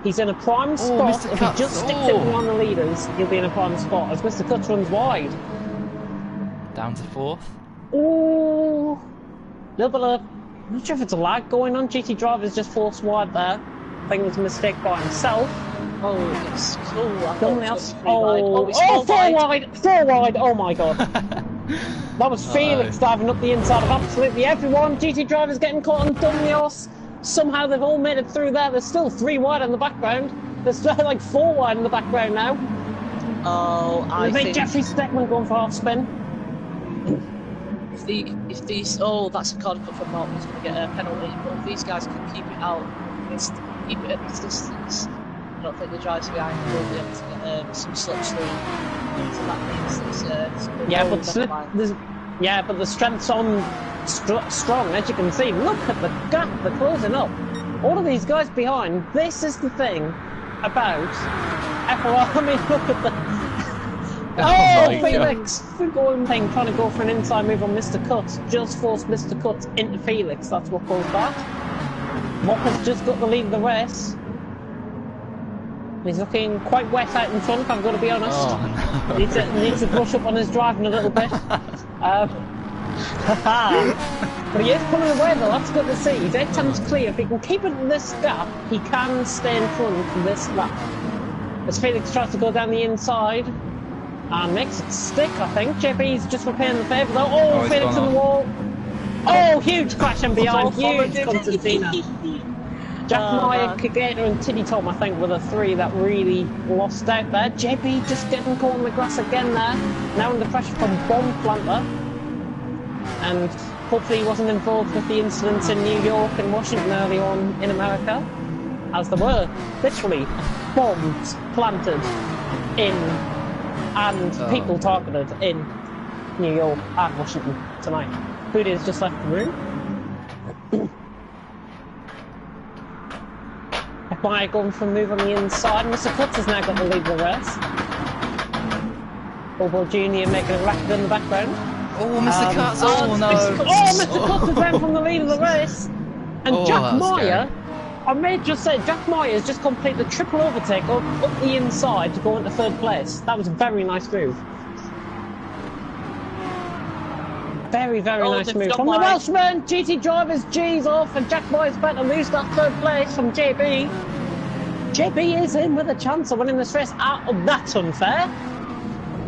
He's in a prime spot. If he just sticks in on the leaders, he'll be in a prime spot as Mr. Cuts runs wide. Down to 4th. Ooh, little bit of, I'm not sure if it's a lag going on. GT Driver's just forced wide there. I think it was a mistake by himself. Oh, it's cool. Four wide. Oh my god. That was Felix diving up the inside of absolutely everyone. GT Driver's getting caught on Dominios. Somehow they've all made it through there. There's still 3 wide in the background. There's still like 4 wide in the background now. Oh, I think Jeffrey Steckman going for half spin. If these, that's a card cut from Mark. He's going to get a penalty. But if these guys can keep it out, keep it at this distance, I don't think the drivers behind will be able to get some slips through. So that means but the strength's on strong, as you can see. Look at the gap they're closing up. All of these guys behind. This is the thing about FRL. I mean, look at the. Felix! Going thing, trying to go for an inside move on Mr. Cuts. Just forced Mr. Cuts into Felix. That's what caused that. Mop has just got the lead of the race. He's looking quite wet out in front, I've got to be honest. Oh, no. Needs to brush up on his driving a little bit. But he is pulling away though, that's good to see. He's 8 times clear. If he can keep it in this gap, he can stay in front for this lap. As Felix tries to go down the inside and makes it stick, I think. JP's just repairing the favour though. Oh, Felix in the wall. Oh, huge crash in behind, huge Constantina. Jack Moyer, Kageta and Tiddy Tom, I think, were the 3 that really lost out there. JP just getting caught in the grass again there. Now under pressure from Bomb Planter. And hopefully he wasn't involved with the incidents in New York and Washington early on in America. As there were, literally, bombs planted in and people targeted in New York and Washington tonight. Booty has just left the room. By going for a move on the inside. Mr. Cuts has now got the lead of the race. Bobo Jr. making a racket in the background. Oh, Mr. Cuts! Oh, no! Mr. Cuts is down from the lead of the race. And Jack Moyer I may just say, Jack Myers just completed the triple overtake up the inside to go into third place. That was a very nice move. Very, very nice move from the Welshman. GT Drivers G's off, and Jack Myers about to lose that third place from JB. JB is in with a chance of winning this race. That's unfair.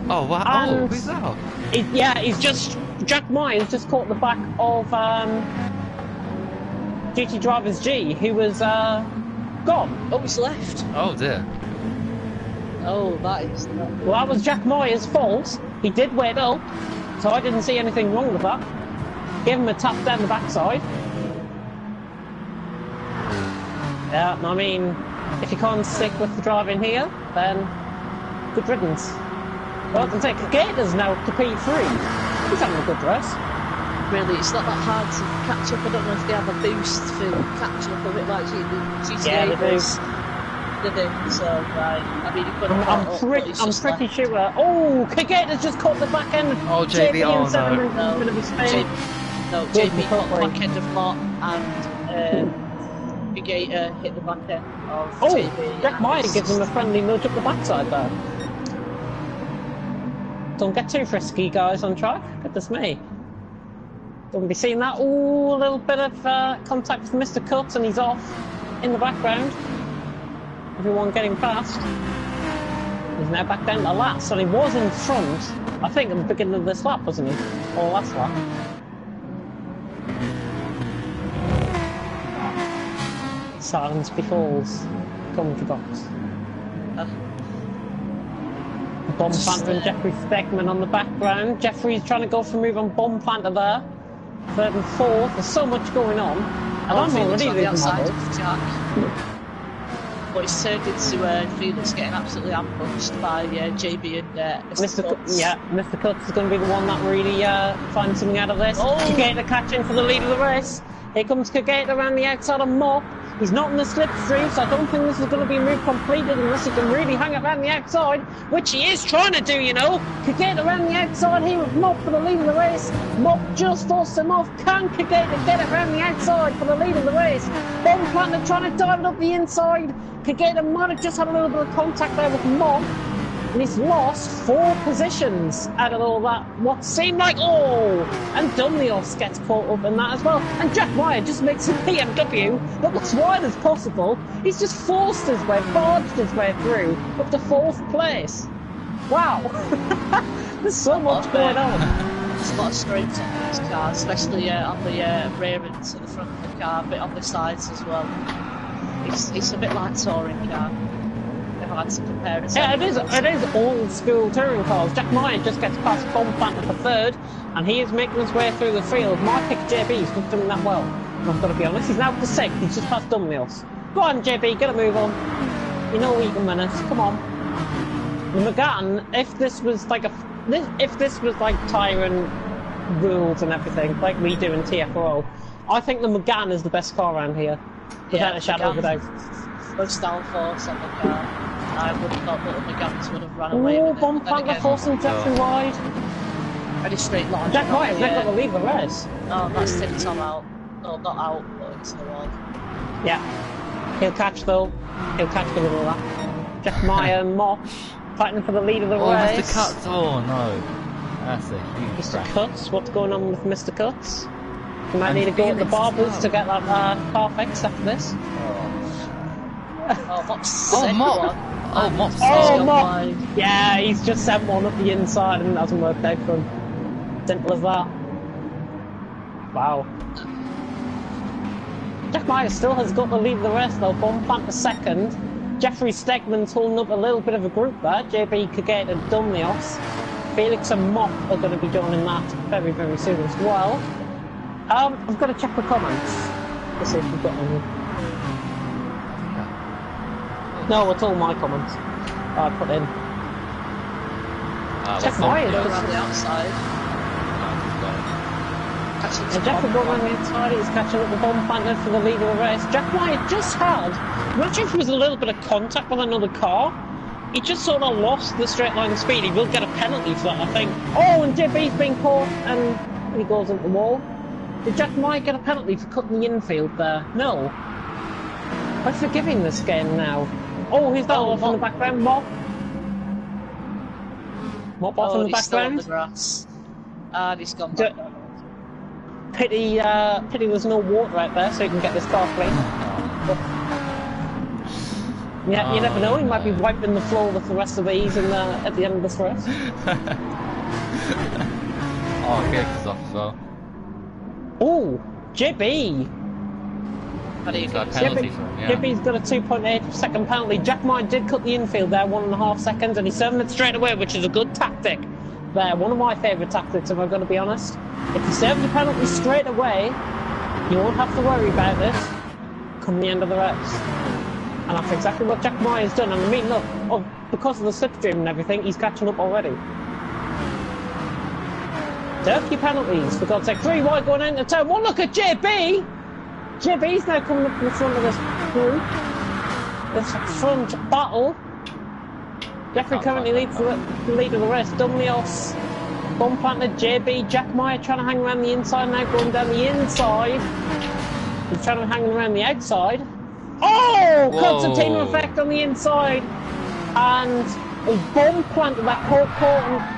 Oh, wow. And who's that? he's just... Jack Myers just caught the back of GT Drivers G, who was gone. Oh, he's left. Oh, dear. Oh, that is... Well, that was Jack Myers' fault. He did wait up, so I didn't see anything wrong with that. Gave him a tap down the backside. Yeah, I mean, if you can't stick with the driving here, then good riddance. Well, I can take Gators now to P3. He's having a good race. Really, it's not that hard to catch up. I don't know if they have a boost for catching up a bit like GTA. Yeah, they do. They do, so, right. I mean, you've got to I'm pretty sure. Oh, Kageta's just caught the back end. Oh, JB, oh no. JB caught the back end of Mott, and Kageta hit the back end of JB. Jack Meyer gives him a friendly nudge up the backside there. Don't get too frisky, guys, on track. Goodness me. Don't be seeing that. Ooh, a little bit of contact with Mr. Cut, and he's off in the background. Everyone getting past. He's now back down to last, and he was in front, I think, at the beginning of this lap, wasn't he? Or last lap. Silence befalls. Commentary box. Bomb Planter and Jeffrey Stegman on the background. Jeffrey's trying to go for a move on Bomb Planter there. Third and fourth. There's so much going on. And I'm already on the outside of Jack. But it's turned into Felix getting absolutely ambushed by JB and Mr. Cuts. Yeah, Mr. Cuts is going to be the one that really finds something out of this. Kageta catching for the lead of the race. Here comes Kageta around the outside of Mop. He's not in the slipstream, so I don't think this is going to be a move completed unless he can really hang around the outside, which he is trying to do, you know. Kageta around the outside here with Mop for the lead of the race. Mop just forced him off. Can Kageta get it around the outside for the lead of the race? Bomb Planter trying to dive it up the inside. Kageta might have just had a little bit of contact there with Mop, and he's lost 4 positions out of all that. What seemed like, and Dumnios gets caught up in that as well. And Jack Meyer just makes a BMW that looks wide as possible. He's just forced his way, barged his way through up to 4th place. Wow. There's so much going on. There's a lot of scrapes on these cars, especially on the rear and to the front of the car, a bit on the sides as well. It's a bit like a touring car. I had to compare it. Yeah, it is old school touring cars. Jack Meyer just gets past Bomb Planter for 3rd, and he is making his way through the field. My pick JB's not doing that well. I've got to be honest. He's now to 6th. He's just past Dumnios. Go on, JB, get a move on. You know we can win us. Come on. The Megane, if this was like Tyron rules and everything, like we do in TFRL, I think the Megane is the best car around here, without a shadow of a doubt. Most downforce on the car. I would have thought that the Meganes would have run away with it. Bomb Planter forcing Jeffrey wide. Very straight line. Jack Myers not got to leave the race. Oh, that's tipped Tom out. No, not out, but it's the wall. Yeah. He'll catch though. He'll catch the middle of that. Jack Meyer and Mop fighting for the lead of the race. Mr. Cuts. Oh no. That's a huge Mr. crash. Cuts, what's going on with Mr. Cuts? He might need to go at the barbers to get that car fixed after this. Mop. Yeah, he's just sent one up the inside and it hasn't worked out for him. Simple as that. Wow. Jack Meyer still has got the lead of the rest though. Bomb Planter 2nd. Jeffrey Stegman's holding up a little bit of a group there. JB Kageta and Dumnios. Felix and Mop are going to be joining that very, very soon as well. I've got to check the comments to see if we've got any. No, it's all my comments I put in. Jack Meyer around the outside. Jeffrey going around the inside, he's catching up the Bomb Planter for the lead of the race. Jack Meyer just had, imagine if there was a little bit of contact with another car. He just sort of lost the straight line speed. He will get a penalty for that, I think. Oh, and JB's been caught and he goes into the wall. Did Jack Meyer get a penalty for cutting the infield there? No. I'm forgiving this game now. Oh, he's not off in the background, Mop. Mop off in the background. Still on the grass. And he's gone back. Pity there's no water out there so you can get this car clean. Yeah, you never know, he might be wiping the floor with the rest of these at the end of this race. Oh, Felix is off as well. Oh, JB! JB's got a 2.8 second penalty. Jack Mine did cut the infield there, 1.5 seconds, and he's serving it straight away, which is a good tactic. There, one of my favourite tactics, if I've got to be honest. If you serve the penalty straight away, you won't have to worry about it come the end of the race. And that's exactly what Jack Myers done. And I mean, look, because of the slipstream and everything, he's catching up already. Serve your penalties, for God's sake. 3 wide going into turn 1. Look at JB! JB's now coming up in the front of this group. This front battle. Jeffrey currently leads the lead of the race. Dumlios, Bomb Planted, JB, Jack Meyer trying to hang around the inside now, going down the inside. He's trying to hang around the outside. Oh! Constantino effect on the inside. And a bomb planted that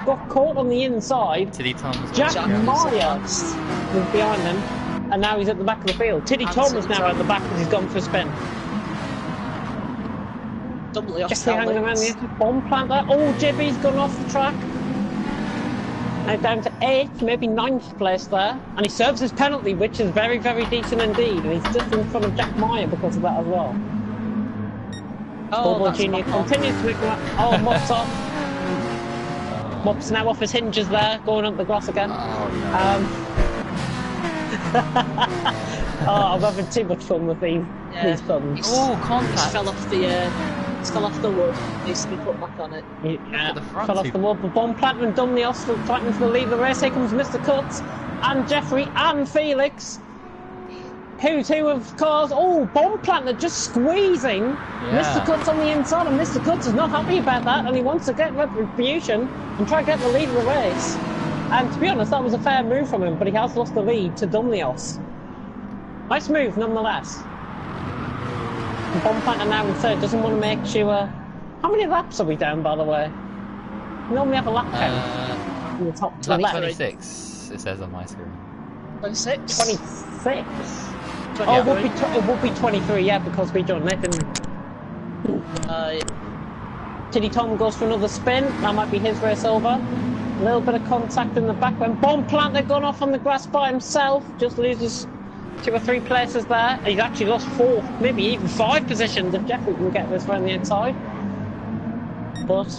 got caught on the inside. Tiddy Thomas. Jack Meyer was behind him. And now he's at the back of the field. Tiddy Thomas now at the back because he's gone for a spin. Just hanging around the bomb planter. Oh, JB's gone off the track. Now down to 8th, maybe 9th place there. And he serves his penalty, which is very, very decent indeed. And he's just in front of Jack Meyer because of that as well. Bobo Jr. continues to make that. Oh, Mop's off. Mop's now off his hinges there, going up the grass again. Oh, I'm having too much fun with these buttons. Oh, contact! Fell off the wood. Needs to be put back on it. Yeah, fell off the wood. But Bomb Planter and Dumnios fighting for the lead of the race. Here comes Mr. Cuts and Jeffrey and Felix. Who's who of cars? Oh, Bomb Planter just squeezing Mr. Cuts on the inside, and Mr. Cuts is not happy about that, and he wants to get retribution and try to get the lead of the race. And to be honest, that was a fair move from him, but he has lost the lead to Dumlios. Nice move, nonetheless. Bomb Planter now in third, doesn't want to make sure... How many laps are we down, by the way? We normally have a lap count in the top to the left. 26, it says on my screen. 26? 26? Oh, it would be 23, yeah, because we don't let him... Tiddy Tom goes for another spin, that might be his race over. A little bit of contact in the back when Bomb Planter gone off on the grass by himself, just loses 2 or 3 places there. He's actually lost 4, maybe even 5 positions if Jeffrey can get this round the outside. But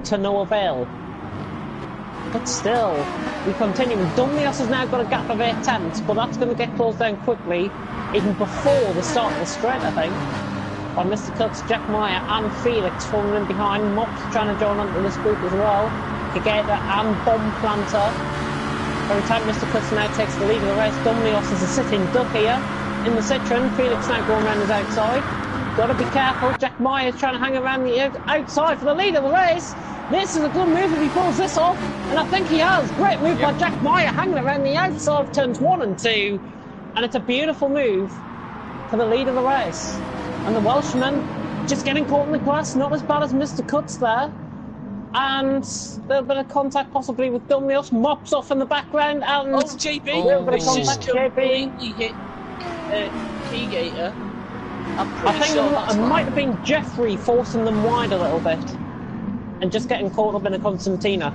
to no avail. But still, we continue. Dumlios has now got a gap of 8 tenths, but that's going to get closed down quickly, even before the start of the straight, I think. By Mr. Cuts, Jack Meyer and Felix falling in behind. Mop's trying to join onto this group as well. Kageta and Bomb Planter. Every time Mr. Cuts now takes the lead of the race, Dumlios is a sitting duck here in the Citroen. Felix now going around his outside. Got to be careful. Jack Meyer is trying to hang around the outside for the lead of the race. This is a good move if he pulls this off, and I think he has. Great move by Jack Meyer, hanging around the outside of turns 1 and 2, and it's a beautiful move for the lead of the race. And the Welshman just getting caught in the grass, not as bad as Mr. Cuts there. And a little bit of contact possibly with Dumlios. Mops off in the background, and JB! A little bit of contact, JB. He hit Keygater. I think it might have been Jeffrey forcing them wide a little bit and just getting caught up in a Constantina.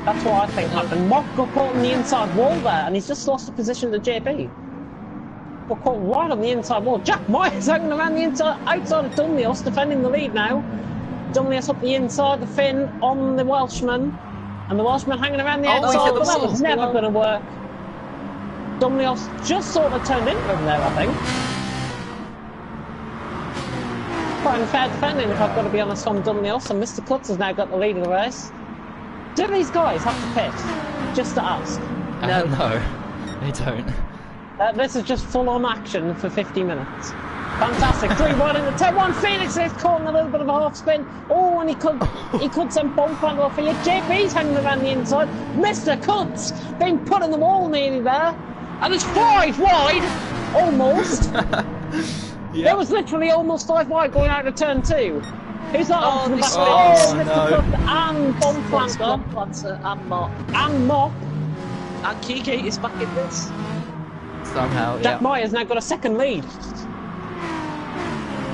That's what I think happened. Mop got caught on the inside wall there, and he's just lost the position to JB. Got caught right on the inside wall. Jack Meyer's hanging around the inside, outside of Dumlios, defending the lead now. Dumlios up the inside, the fin on the Welshman, and the Welshman hanging around the outside, but that was never going to work. Dumlios just sort of turned into him there, I think. Quite unfair defending, if I've got to be honest, from Dumlios, and Mr. Cuts has now got the lead of the race. Do these guys have to pit? Just to ask. No, they don't. This is just full-on action for 50 minutes. Fantastic. 3-1 in the 10-1. Felix is caught in a little bit of a half spin. Oh, and he could send Bomb Planter off here. JB's hanging around the inside. Mr. Cuts been putting them all nearly there. And it's 5 wide. Almost. Yeah. There was literally almost 5 wide going out of turn 2. Who's that on from the back? Oh, Mr. Cook and Bomb Planter and Mop. And Mop. And Kiki is back in this. Somehow, Jack Myers now got a second lead.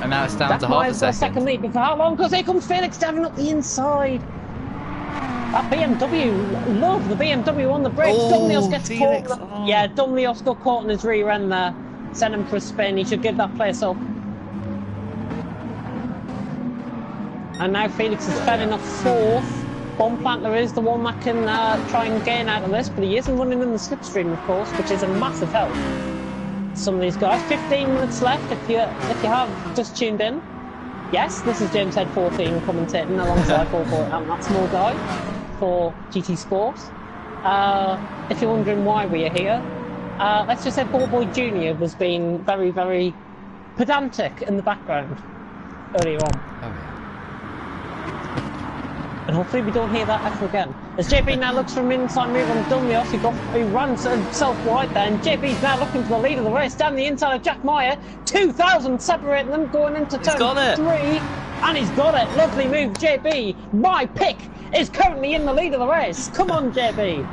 And now it's down Jack to Myers half a second. got a second lead, but for how long? Because here comes Felix driving up the inside. That BMW, love the BMW on the brakes. Dumlios gets Felix. caught. Oh. Yeah, Dumlios got caught in his rear end there. Send him for a spin. He should give that place up. And now Felix is fending off 4th. Bomb Planter is the one that can try and gain out of this, but he isn't running in the slipstream, of course, which is a massive help. Some of these guys. 15 minutes left if you have just tuned in. Yes, this is James Head 14 commentating alongside Ball Boy and that small guy for GT Sports. If you're wondering why we are here, let's just say Ball Boy Jr. was being very, very pedantic in the background earlier on. Oh, yeah. And hopefully we don't hear that ever again. As JB now looks from inside move on Dumlios, who runs himself wide there, and JB's now looking for the lead of the race down the inside of Jack Meyer. 2,000 separating them going into turn 3. And he's got it. Lovely move, JB. My pick is currently in the lead of the race. Come on, JB.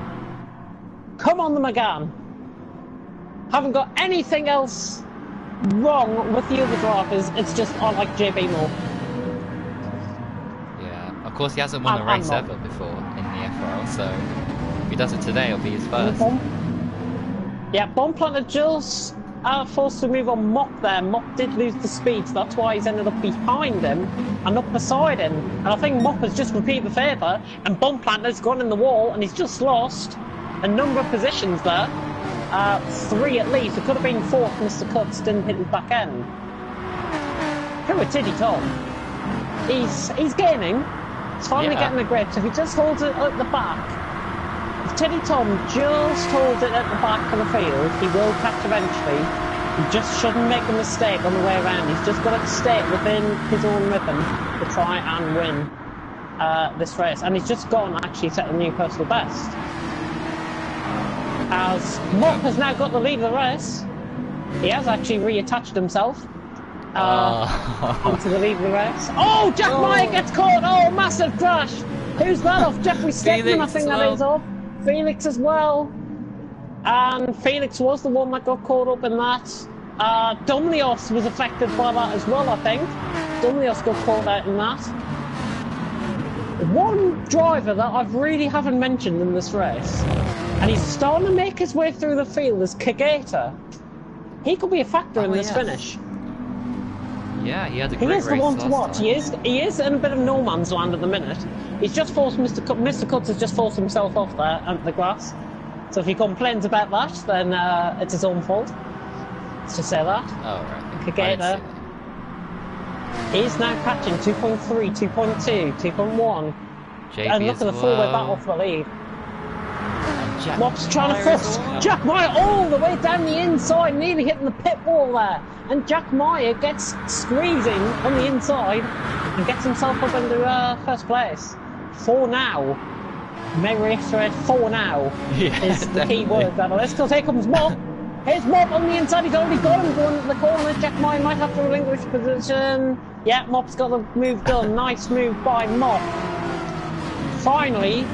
Come on, the McGann. Haven't got anything else wrong with the other drivers. It's just I like JB more. Of course, he hasn't won a race ever before in the FRL, so if he does it today, it'll be his first. Yeah, Bomb Planter just forced to move on Mop there. Mop did lose the speed, so that's why he's ended up behind him and not beside him. And I think Mop has just repeated the favour, and Bomb Planter's gone in the wall, and he's just lost a number of positions there. 3 at least. It could have been 4th. Mr. Cuts didn't hit his back end. Who are Tiddy Tom? He's gaining. He's finally getting the grip, so if he just holds it at the back, if Teddy Tom just holds it at the back of the field, he will catch eventually. He just shouldn't make a mistake on the way around. He's just got to stay within his own rhythm to try and win this race. And he's just gone actually set a new personal best. As Mop has now got the lead of the race, he has actually reattached himself. Into the lead of the race. Oh, Jack Meyer gets caught! Oh, massive crash! Who's that off? Jeffrey Stegman, I think that is off. Felix as well. And Felix was the one that got caught up in that. Dumlios was affected by that as well, I think. Dumlios got caught out in that. One driver that I really haven't mentioned in this race, and he's starting to make his way through the field, is Kageta. He could be a factor in this finish. Yeah, he had a great race. He is the one to watch. He is in a bit of no man's land at the minute. He's just forced Mr. Cuts has just forced himself off there at the grass. So if he complains about that, then it's his own fault. Let's just say that. Oh, right. Kageta. He's now catching 2.3, 2.2, 2.1. And look at the four-way battle for the lead. Mop's trying to force Jack Meyer all the way down the inside, nearly hitting the pit wall there. And Jack Meyer gets squeezing on the inside and gets himself up into first place. 4 now. May reiterate, 4 now is the key word out of this. Because here comes Mop. Here's Mop on the inside. He's already got him going to the corner. Jack Meyer might have to relinquish position. Yeah, Mop's got the move done. Nice move by Mop. Finally,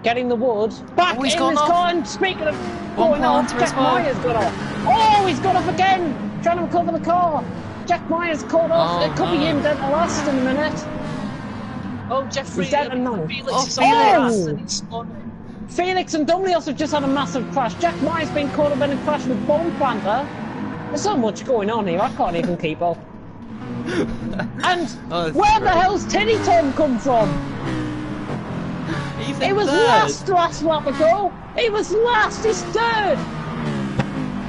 getting the wood back in his car. And speaking of going off, Jack Meyer's got off. Oh, he's got off again. Trying to recover the car. Jack Meyer's caught off. It could be him dead to last in a minute. Oh, Jeffrey. He's dead to none. Felix and Dumlios have just had a massive crash. Jack Meyer's been caught up in a crash with Bomb Planter. There's so much going on here, I can't even keep up. And where the hell's Teddy Tom come from? He was last lap ago. He was last. He's 3rd.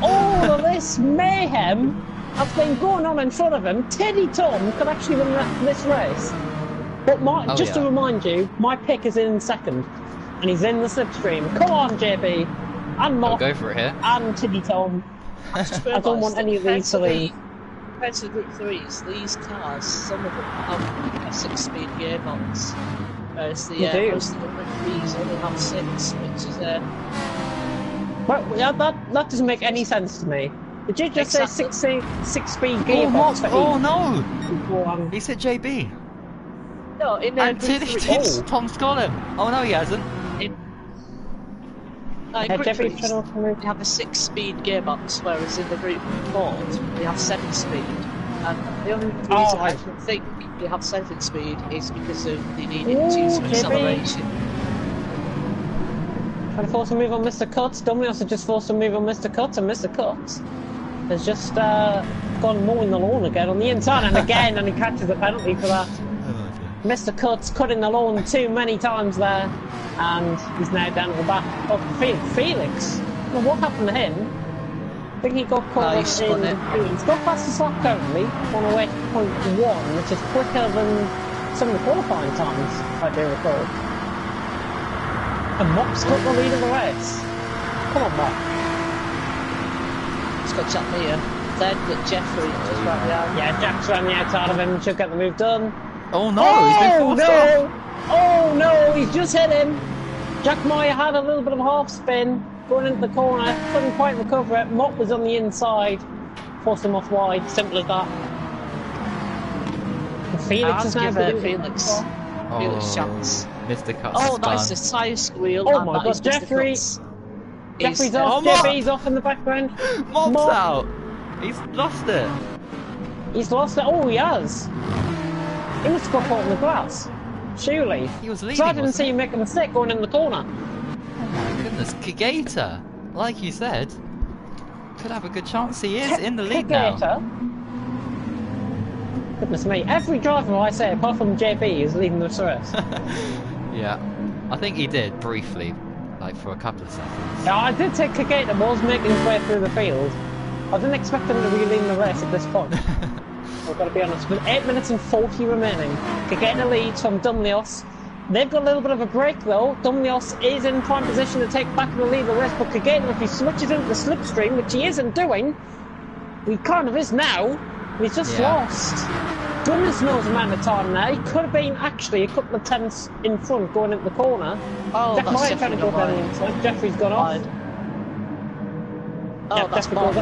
All of this mayhem has been going on in front of him. Teddy Tom could actually win this race. But just to remind you, my pick is in 2nd. And he's in the slipstream. Come on, JB. And Mop. Go for it here. And Teddy Tom. I don't want any of these to leave. Compared to the Group 3s, these cars, some of them have a 6-speed gearbox. Whereas the most of the Group 3s only have 6, which is Well, yeah, that doesn't make any sense to me. Did you just say 6-speed Oh, gearbox? oh no! He said JB. No, in And Group 3. Tom's got him. Oh no, he hasn't. In Group Jeffrey, 3, we have a 6-speed gearbox, whereas in the Group 4, we have 7-speed. And the only reason I think we have 7-speed is because of the needed to use some acceleration. Trying to force a move on Mr. Cuts. Dominios has just forced a move on Mr. Cuts, and Mr. Cuts has just gone mowing the lawn again on the inside, and again, and he catches the penalty for that. Mr. Cuts cutting the lawn too many times there, and he's now down at the back of Felix. Well, what happened to him? I think he got caught in... He's got past the slot currently, on a way to point 1, which is quicker than some of the qualifying times, I do recall. And Mop's got the lead of the race. Come on, Mop. It's got Jack Mia. Then got Jeffrey just round the outside. Yeah, Jack's round the outside of him, should get the move done. Oh no, he's been forced off. Oh no, he's just hit him. Jack Meyer had a little bit of a half spin going into the corner, couldn't quite recover it. Mop was on the inside, forced him off wide, simple as that. And Felix is now Felix chance. Mr. Cuts. Oh, nice, a tyre squeal. Oh my god, Jeffrey's off, Jeffrey's off in the background. Mop's out. He's lost it. He's lost it. Oh, he has. He must have got caught in the grass. Surely. He was leading. So I didn't see him make a mistake going in the corner. Oh my goodness, Kageta, like you said, could have a good chance. He is in the lead now. Goodness me, every driver I say, apart from JB, is leading the race. Yeah, I think he did briefly, like for a couple of seconds. Yeah, I did say Kageta was making his way through the field. I didn't expect him to be leading the race at this point. I've got to be honest. With 8 minutes and 40 remaining, Kageta leads from Dumlios. They've got a little bit of a break though. Dumlios is in prime position to take back the lead of the race, but Kageta, if he switches into the slipstream, which he isn't doing, he kind of is now, he's just lost. Goodness knows the amount of time there. He could have been actually a couple of tenths in front going into the corner. Oh, Jack Meyer trying to go down the inside. Jeffrey's gone off. Oh, that's Bob.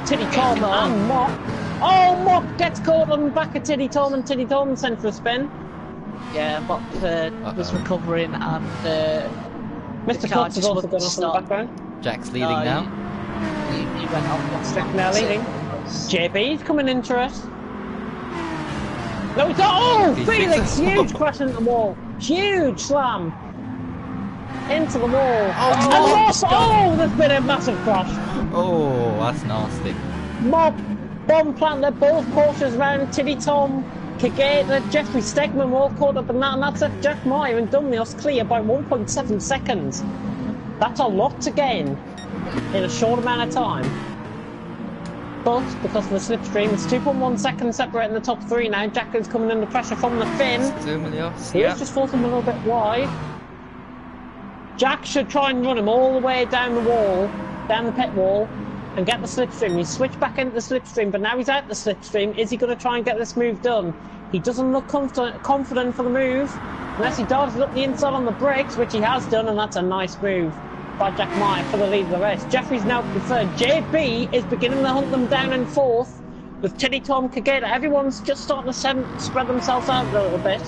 Tiddy Tom and Mop. Oh, Mop gets caught on the back of Tiddy Tom, and Tiddy Tom sent for a spin. Yeah, Mop was recovering, and Mr. Cox has also gone off in the background. Jack's leading now. He went off. Jack now leading. JB's coming into it. No, it's not. Oh, Felix! Huge crash into the wall. Huge slam. Into the wall. Oh, there's been a massive crash. Oh, that's nasty. Mob, bomb planted, both Porsches round, Tiddy Tom, Kageta, Jeffrey Stegman were all caught up in that, and that's left Jack Meyer and Dumlios clear by 1.7 seconds. That's a lot to gain in a short amount of time. But because of the slipstream, it's 2.1 seconds separating the top three now. Jack is coming under pressure from the fin. He's just forcing him a little bit wide. Jack should try and run him all the way down the wall, down the pit wall, and get the slipstream. He's switched back into the slipstream, but now he's out the slipstream. Is he going to try and get this move done? He doesn't look confident for the move, unless he dives it up the inside on the brakes, which he has done, and that's a nice move by Jack Meyer for the lead of the race. Jeffrey's now third. JB is beginning to hunt them down in fourth, with Tiddy Tom, Kageta. Everyone's just starting to spread themselves out a little bit,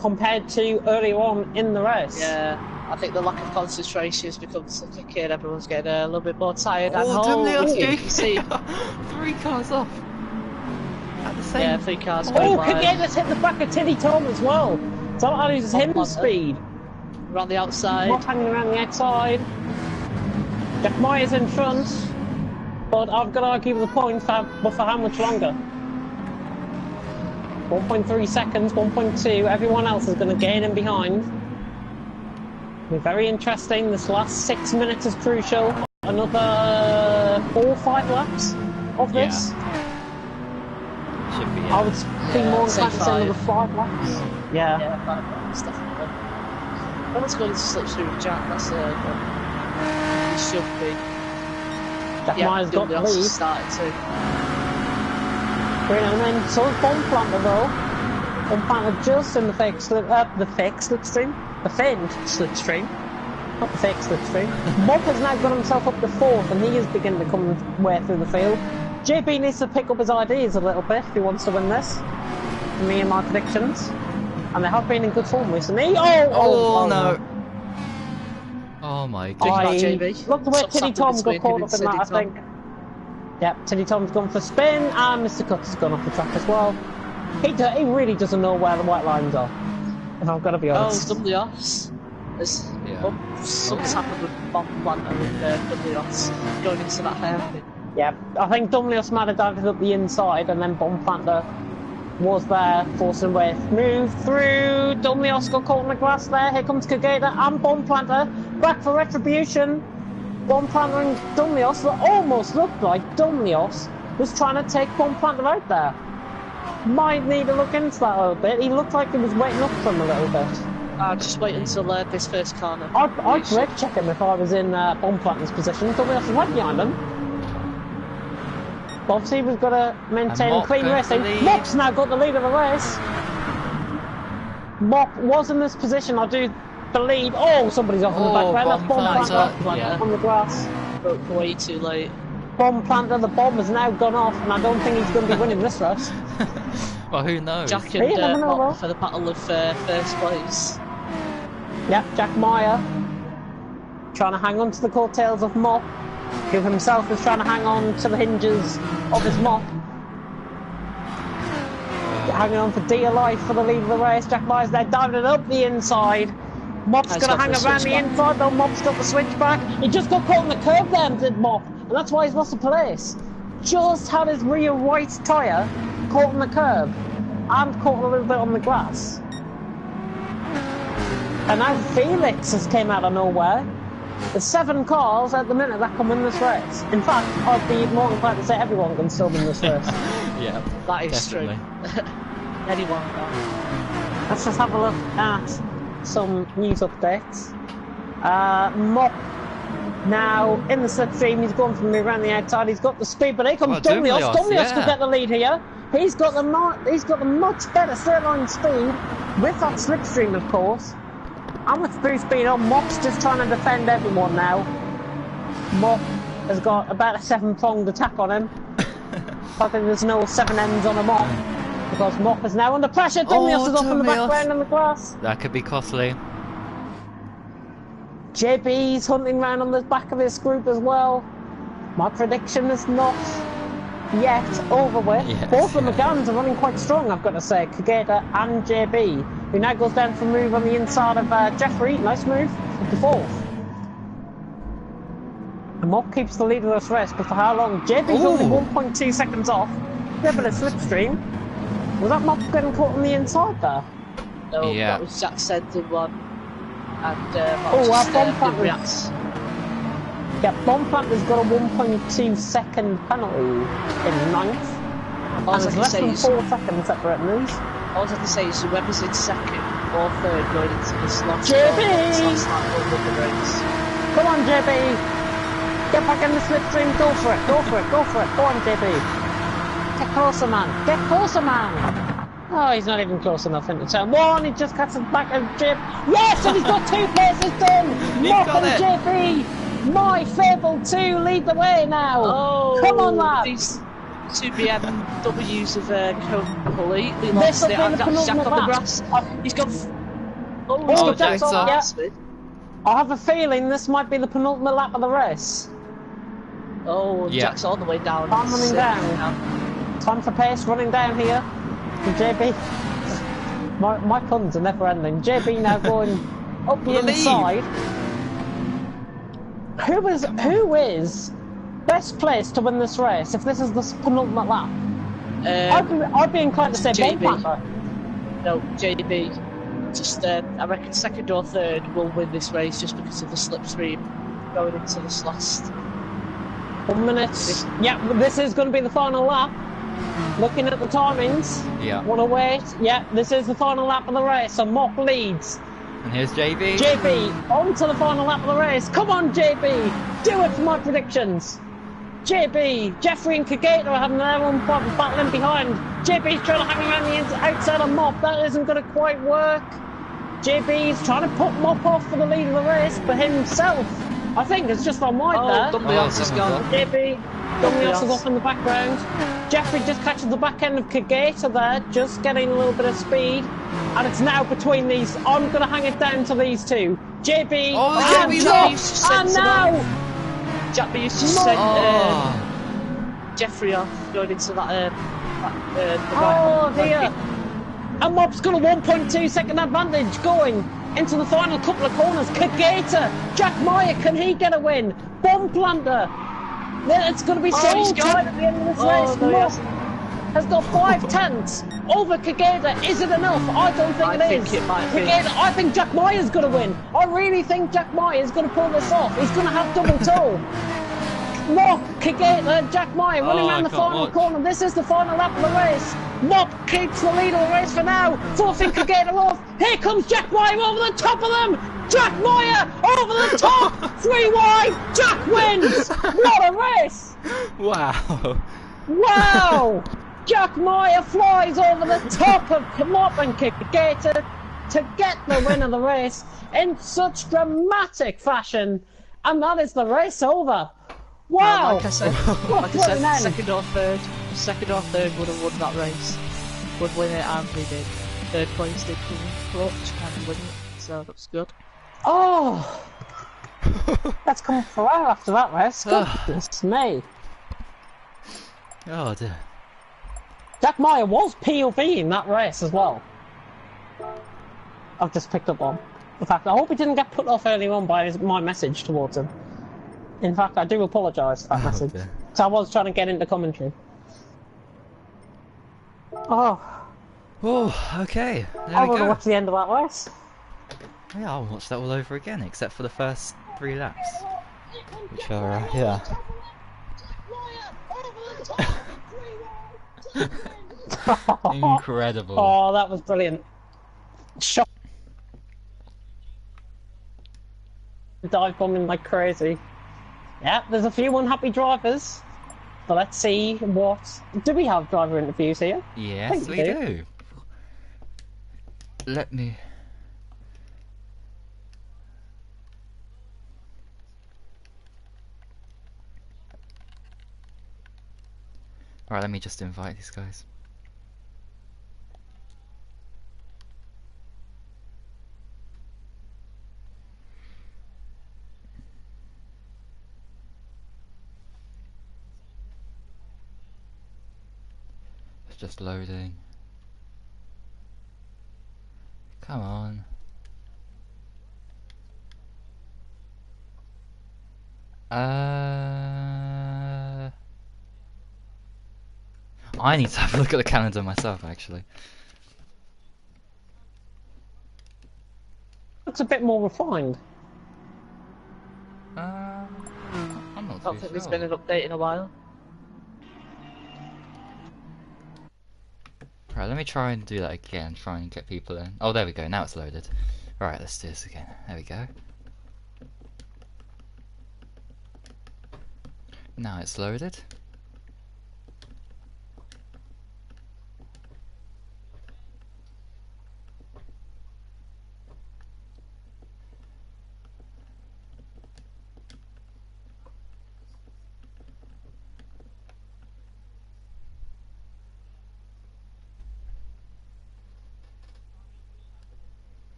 compared to earlier on in the race. Yeah. I think the lack of concentration has become such a kid. Everyone's getting a little bit more tired. You can see 3 cars off at the same. Yeah, 3 cars. Oh, Kageta's hit the back of Tiddy Tom as well. So that loses him speed. Around the outside. Not hanging around the outside. Jack Meyer's in front, but I've got to argue with the point for how much longer. 1.3 seconds, 1.2. Everyone else is going to gain in behind. Very interesting. This last 6 minutes is crucial. Another 4 or 5 laps of this. Yeah. Should be. I would be more inclined to say another 5 laps. Yeah. Yeah, 5 laps definitely. No one's going to slipstream with Jack. That's he should be. Jack Meyer's got the lead. Started too. And then so is Bomb Planter though. Bomb Planter just in the fake slipstream. The finned slipstream. Not the fake slipstream. Mob has now got himself up to 4th, and he is beginning to come way through the field. JB needs to pick up his ideas a little bit if he wants to win this. For me and my predictions. And they have been in good form recently. Oh no. Oh my god. Look the way Tiddy Tom got caught up in that, I think. Yep, Tiddy Tom's gone for spin, and Mr. Cutter's gone off the track as well. He really doesn't know where the white lines are, if I've got to be honest. Oh, WS. Something's happened with Bomb Planter and WS going into that hairpin. Yeah, I think Dumlios might have dived up the inside, and then Bomb Planter was there, forcing away. Move through, Dumlios got caught in the grass there. Here comes Kageda and Bomb Planter, back for retribution. Bomb Planter and Dumlios that almost looked like Dumlios was trying to take Bomb Planter out there. Might need to look into that a little bit. He looked like he was waiting up for him a little bit. Just wait until this first corner. I'd brake check him if I was in Bomb Planter's position. Dumlios was right behind him. But obviously we've got to maintain clean racing. Mop's now got the lead of the race. Mop was in this position, I do believe. Oh, somebody's off on the back right. That's Bomb Planter on the grass. Broke way too late. Bomb Planter, the bomb has now gone off, and I don't think he's going to be winning this race. Well, who knows? Jack and Mop for the battle of first place. Yep, Jack Meyer trying to hang on to the coattails of Mop, who himself is trying to hang on to the hinges of his Mop. Hanging on for dear life for the lead of the race. Jack Meyer's now diving it up the inside. Mop's going to hang around the inside, though. Mop's got the switchback. He just got caught in the curb then, did Mop, and that's why he's lost the place. Just had his rear right tyre caught in the curb and caught a little bit on the grass. And now Felix has came out of nowhere. There's 7 cars at the minute that can win this race. In fact, I'd be more inclined to say everyone can still win this race. Yeah, that is definitely true. Anyone can. Let's just have a look at some news updates. Mop now in the slipstream. He's gone from me around the outside. He's got the speed, but here comes Dumlios. Dumlios could get the lead here. He's got the much better straight line speed with that slipstream, of course. And with boost speed on, Mop's just trying to defend everyone now. Mop has got about a 7-pronged attack on him. I think there's no 7 ends on a Mop, because Mop is now under pressure. Dumlios is off in the background in the grass. That could be costly. JB's hunting round on the back of his group as well. My prediction is not yet over with. Yes, both of the McGanns are running quite strong, I've got to say. Kageda and JB, who now goes down for a move on the inside of Jeffrey. Nice move, up to 4th. And Mop keeps the lead of this race, but for how long? JB's only 1.2 seconds off. Bit of a slipstream. Was that Mop getting caught on the inside there? No, that was Jack Sendon one. And Bomb Planter's... Yeah, Bomb Planter's got a 1.2 second penalty in 9th. And it's less than 4 seconds separating these. All I can say is whoever's in 2nd or 3rd going into the slot. JB! Come on, JB! Get back in the slipstream, go for it, go for it, go for it. Go on, JB. Get closer, man. Get closer, man. Oh, he's not even close enough into turn 1. He just cuts it back of JB. Yes, and he's got 2 places done. Mop and JB. My fabled 2 lead the way now. Oh, come on, lads. These 2 BMWs have completely lost it. I've got Jack on the grass. He's got... Oh, Jack's on, yeah. I have a feeling this might be the penultimate lap of the race. Oh, yeah. Jack's all the way down. Time running down. Time for pace running down here. And JB. My puns are never ending. JB now going up the inside. Who is best placed to win this race if this is the penultimate lap? I'd be inclined to say Bomb Planter. No, JB. Just, I reckon 2nd or 3rd will win this race just because of the slipstream going into this last 1 minute. Yeah, this is going to be the final lap. Looking at the timings. Yeah. Wanna wait? Yeah, this is the final lap of the race. So Mop leads. And here's JB. JB on to the final lap of the race. Come on, JB. Do it for my predictions. JB, Jeffrey and Kageta are having their own battling behind. JB's trying to hang around the outside of Mop. That isn't going to quite work. JB's trying to put Mop off for the lead of the race, but himself, I think, is just on wide there. Dumblios is gone. JB, Dumblios is off in the background. Jeffrey just catches the back end of Kageta there, just getting a little bit of speed. And it's now between these. I'm going to hang it down to these two. JB and now! JB used to send Jeffrey off, going into that. Dear. And Mop's got a 1.2 second advantage going into the final couple of corners. Kageta, Jack Meyer, can he get a win? Bomb planter. It's going to be so tight at the end of this race. Mop has got 5 tenths over Kageta. Is it enough? I don't think it is. Kageta, I think Jack Meyer's going to win. I really think Jack Meyer is going to pull this off. He's going to have double toe. Mop, Kageta, Jack Meyer running around the final corner. This is the final lap of the race. Mop keeps the lead of the race for now, forcing Kageta off. Here comes Jack Meyer over the top of them. Jack Meyer over the top. 3 wide. Jack wins. What a race! Wow. Wow! Jack Meyer flies over the top of Mop and Kageta to get the win of the race in such dramatic fashion, and that is the race over. Wow! Like I said, second or third would have won that race. Would win it, and we did. Third place did come clutch and win it, so that's good. Oh! Let's come forever after that race. Goodness me. Oh dear. Jack Meyer was POV in that race as well. I've just picked up on. In fact, I hope he didn't get put off early on by my message towards him. In fact, I do apologise for that message. Dear. So I was trying to get into commentary. Oh. Oh, okay. There I we want to go. watch the end of that race. Yeah, I'll watch that all over again, except for the first 3 laps. Which are, yeah. Incredible. Oh, that was brilliant. Shot. Dive bombing like crazy. Yeah, there's a few unhappy drivers. But let's see what... Do we have driver interviews here? Yes, we do. Let me... Alright, let me just invite these guys. It's just loading. Come on. I need to have a look at the calendar myself, actually. Looks a bit more refined. I'm not I don't think there's been an update in a while. Right, let me try and do that again, try and get people in. Oh, there we go, now it's loaded. Right, let's do this again. There we go. Now it's loaded.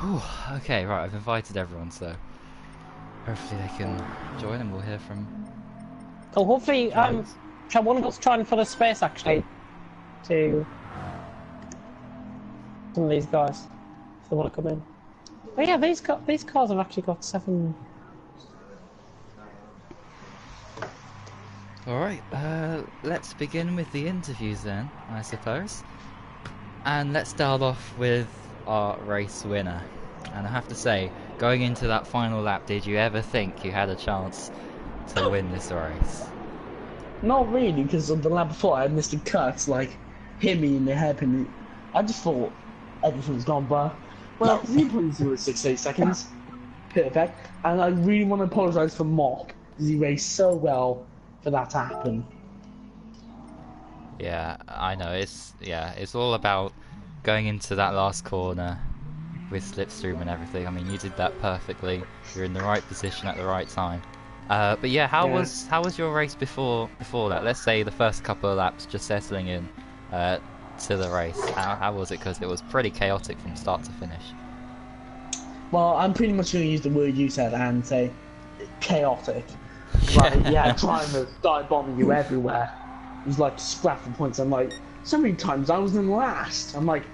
Whew, okay, right, I've invited everyone, so hopefully they can join and we'll hear from... Oh, hopefully, one of us try and fill a space, actually, to some of these guys, if they want to come in. But yeah, these cars have actually got 7... Alright, let's begin with the interviews then, I suppose. And let's start off with our race winner. And I have to say, going into that final lap, did you ever think you had a chance to win this race? Not really, because on the lap before I had Mr. Cuts like hit me in the hairpin. I just thought everything's gone by. Well, 0.068 seconds. Perfect. And I really want to apologise for Mock, because he raced so well for that to happen. Yeah, I know. It's all about going into that last corner with slipstream and everything. I mean, you did that perfectly. You're in the right position at the right time. But yeah, how was your race before that? Let's say the first couple of laps, just settling in to the race. How was it? Because it was pretty chaotic from start to finish. Well, I'm pretty much going to use the word you said and say chaotic. Like, yeah, drivers dive bombing you everywhere. It was like scrapping points. I'm like, so many times I was in last. I'm like,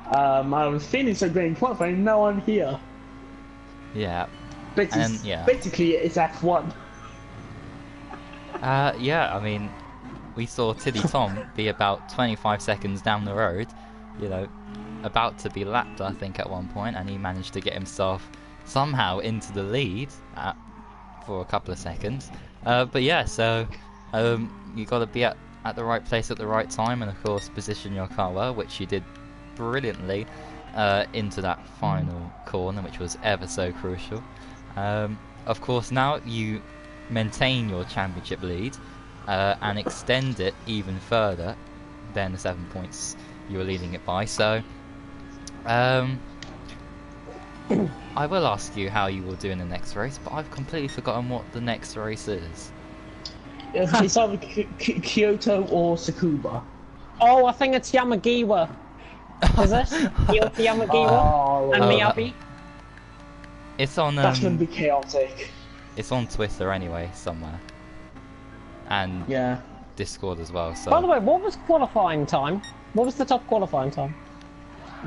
I was feeling so great in qualifying. Now I'm here. Yeah. Basically, it's F1. Yeah, I mean, we saw Tiddy Tom be about 25 seconds down the road, you know, about to be lapped, I think, at one point, and he managed to get himself somehow into the lead for a couple of seconds. But yeah, so you got to be at the right place at the right time, and of course position your car well, which you did brilliantly into that final corner, which was ever so crucial. Of course, now you maintain your championship lead and extend it even further than the 7 points you were leading it by. So I will ask you how you will do in the next race, but I've completely forgotten what the next race is. It's either Kyoto or Tsukuba. Oh, I think it's Yamagiwa. Is it? Kyoto, Yamagiwa, and Miyabi. It's on. That's gonna be chaotic. It's on Twitter anyway, somewhere, and Discord as well. So. By the way, what was qualifying time? What was the top qualifying time?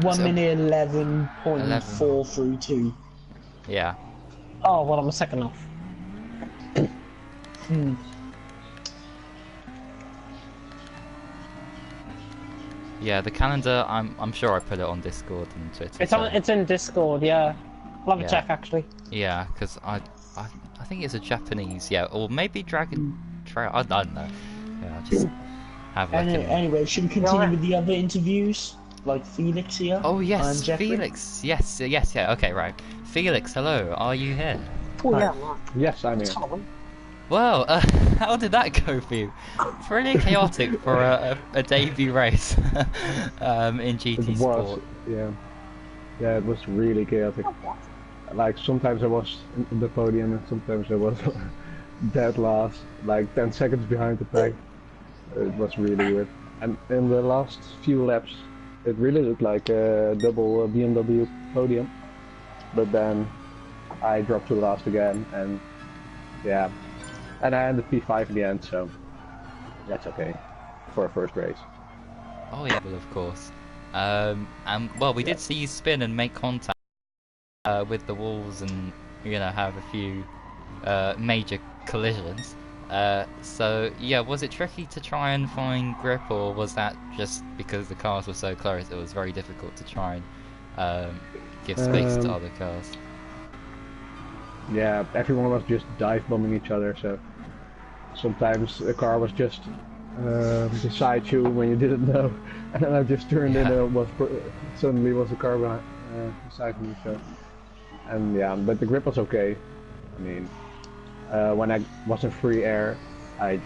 1 minute 11.432. Yeah. Oh well, I'm a second off. Yeah, the calendar. I'm sure I put it on Discord and Twitter. It's in Discord. Yeah. I'll have a check actually. Yeah, because I think it's a Japanese, or maybe Dragon Trail. I don't know. Yeah, I'll just have a look. Anyway, should we continue with the other interviews, like Felix here? Oh yes, Felix. Yes, yeah. Okay, right. Felix, hello. Are you here? Oh yeah. Yes, I'm here. Well, how did that go for you? Pretty chaotic for a debut race in GT Sport. Yeah, it was really chaotic. Like, sometimes I was in the podium and sometimes I was dead last, like 10 seconds behind the pack. It was really weird. And in the last few laps, it really looked like a double BMW podium. But then I dropped to last again, and yeah. And I ended P5 in the end, so that's okay for a first race. Oh yeah, well of course. And well, we did see you spin and make contact with the walls, and have a few major collisions. So yeah, was it tricky to try and find grip, or was that just because the cars were so close it was very difficult to try and give space to other cars? Yeah, everyone was just dive bombing each other, so sometimes the car was just beside you when you didn't know, and then I just turned in and suddenly was a car beside me. So, and yeah, but the grip was okay. I mean, when I was in free air, I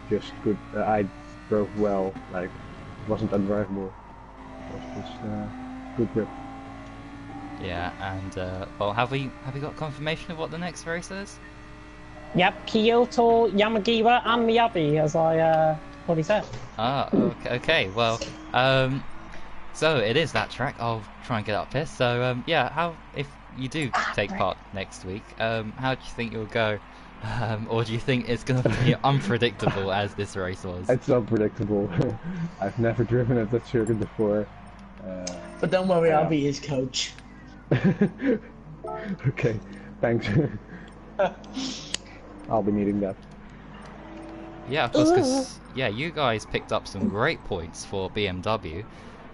just I drove well. Like, it wasn't undrivable. It was just good grip. Yeah, and well, have we got confirmation of what the next race is? Yep, Kyoto, Yamagiwa, and Miyabi, as I already said. Ah, okay. Well, so it is that track. I'll try and get up here. So yeah, if you do take part next week, how do you think you'll go? Or do you think it's going to be unpredictable as this race was? It's unpredictable. I've never driven at that circuit before. But don't worry, I'll be his coach. Okay, thanks. I'll be needing that. Yeah, of course, because you guys picked up some great points for BMW,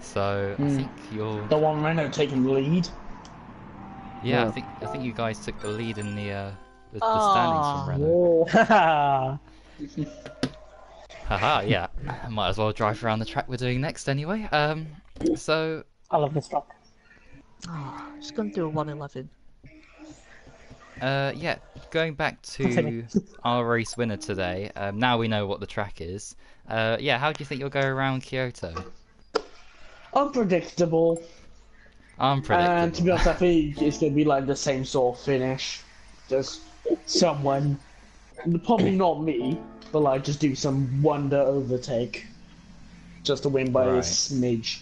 so I think you're the one Renault taking the lead. Yeah, I think you guys took the lead in the standings from Renault. Haha. Haha, yeah. Might as well drive around the track we're doing next anyway. So I love this truck. Oh, just gonna do a 111. yeah, going back to our race winner today. Now we know what the track is. Yeah, how do you think you'll go around Kyoto? Unpredictable. Unpredictable. And to be honest, I think it's going to be like the same sort of finish. Just someone, probably not me, but like just do some wonder overtake. Just to win by a smidge.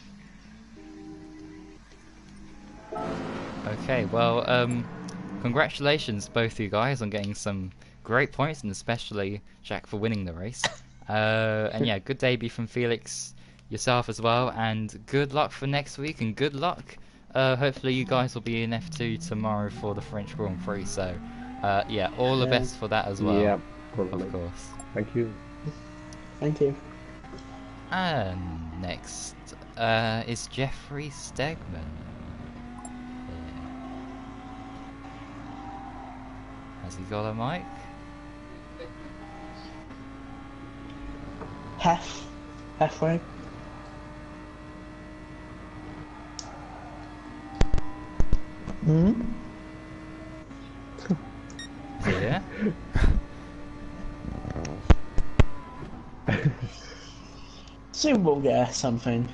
Okay, well, congratulations both you guys on getting some great points, and especially Jack for winning the race. And yeah, good debut from Felix, yourself as well, and good luck for next week, and good luck. Hopefully you guys will be in F2 tomorrow for the French Grand Prix, so yeah, all the best for that as well. Yeah, of course. Thank you. Thank you. And next is Jeffrey Stegman. Has he got a mic? Halfway. Yeah. Soon we'll get something.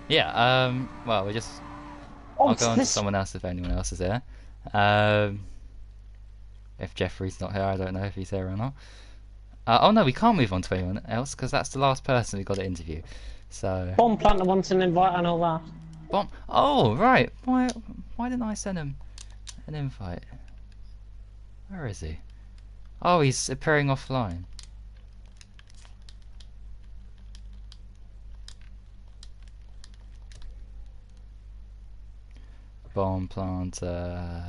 Yeah. Well, we just. I'll go on to someone else if anyone else is there. If Jeffrey's not here, I don't know if he's here or not. Oh no, we can't move on to anyone else because that's the last person we've got to interview. So. Bomb planter wants an invite and all that. Bomb. Oh right. Why didn't I send him an invite? Where is he? Oh, he's appearing offline. Bomb planter.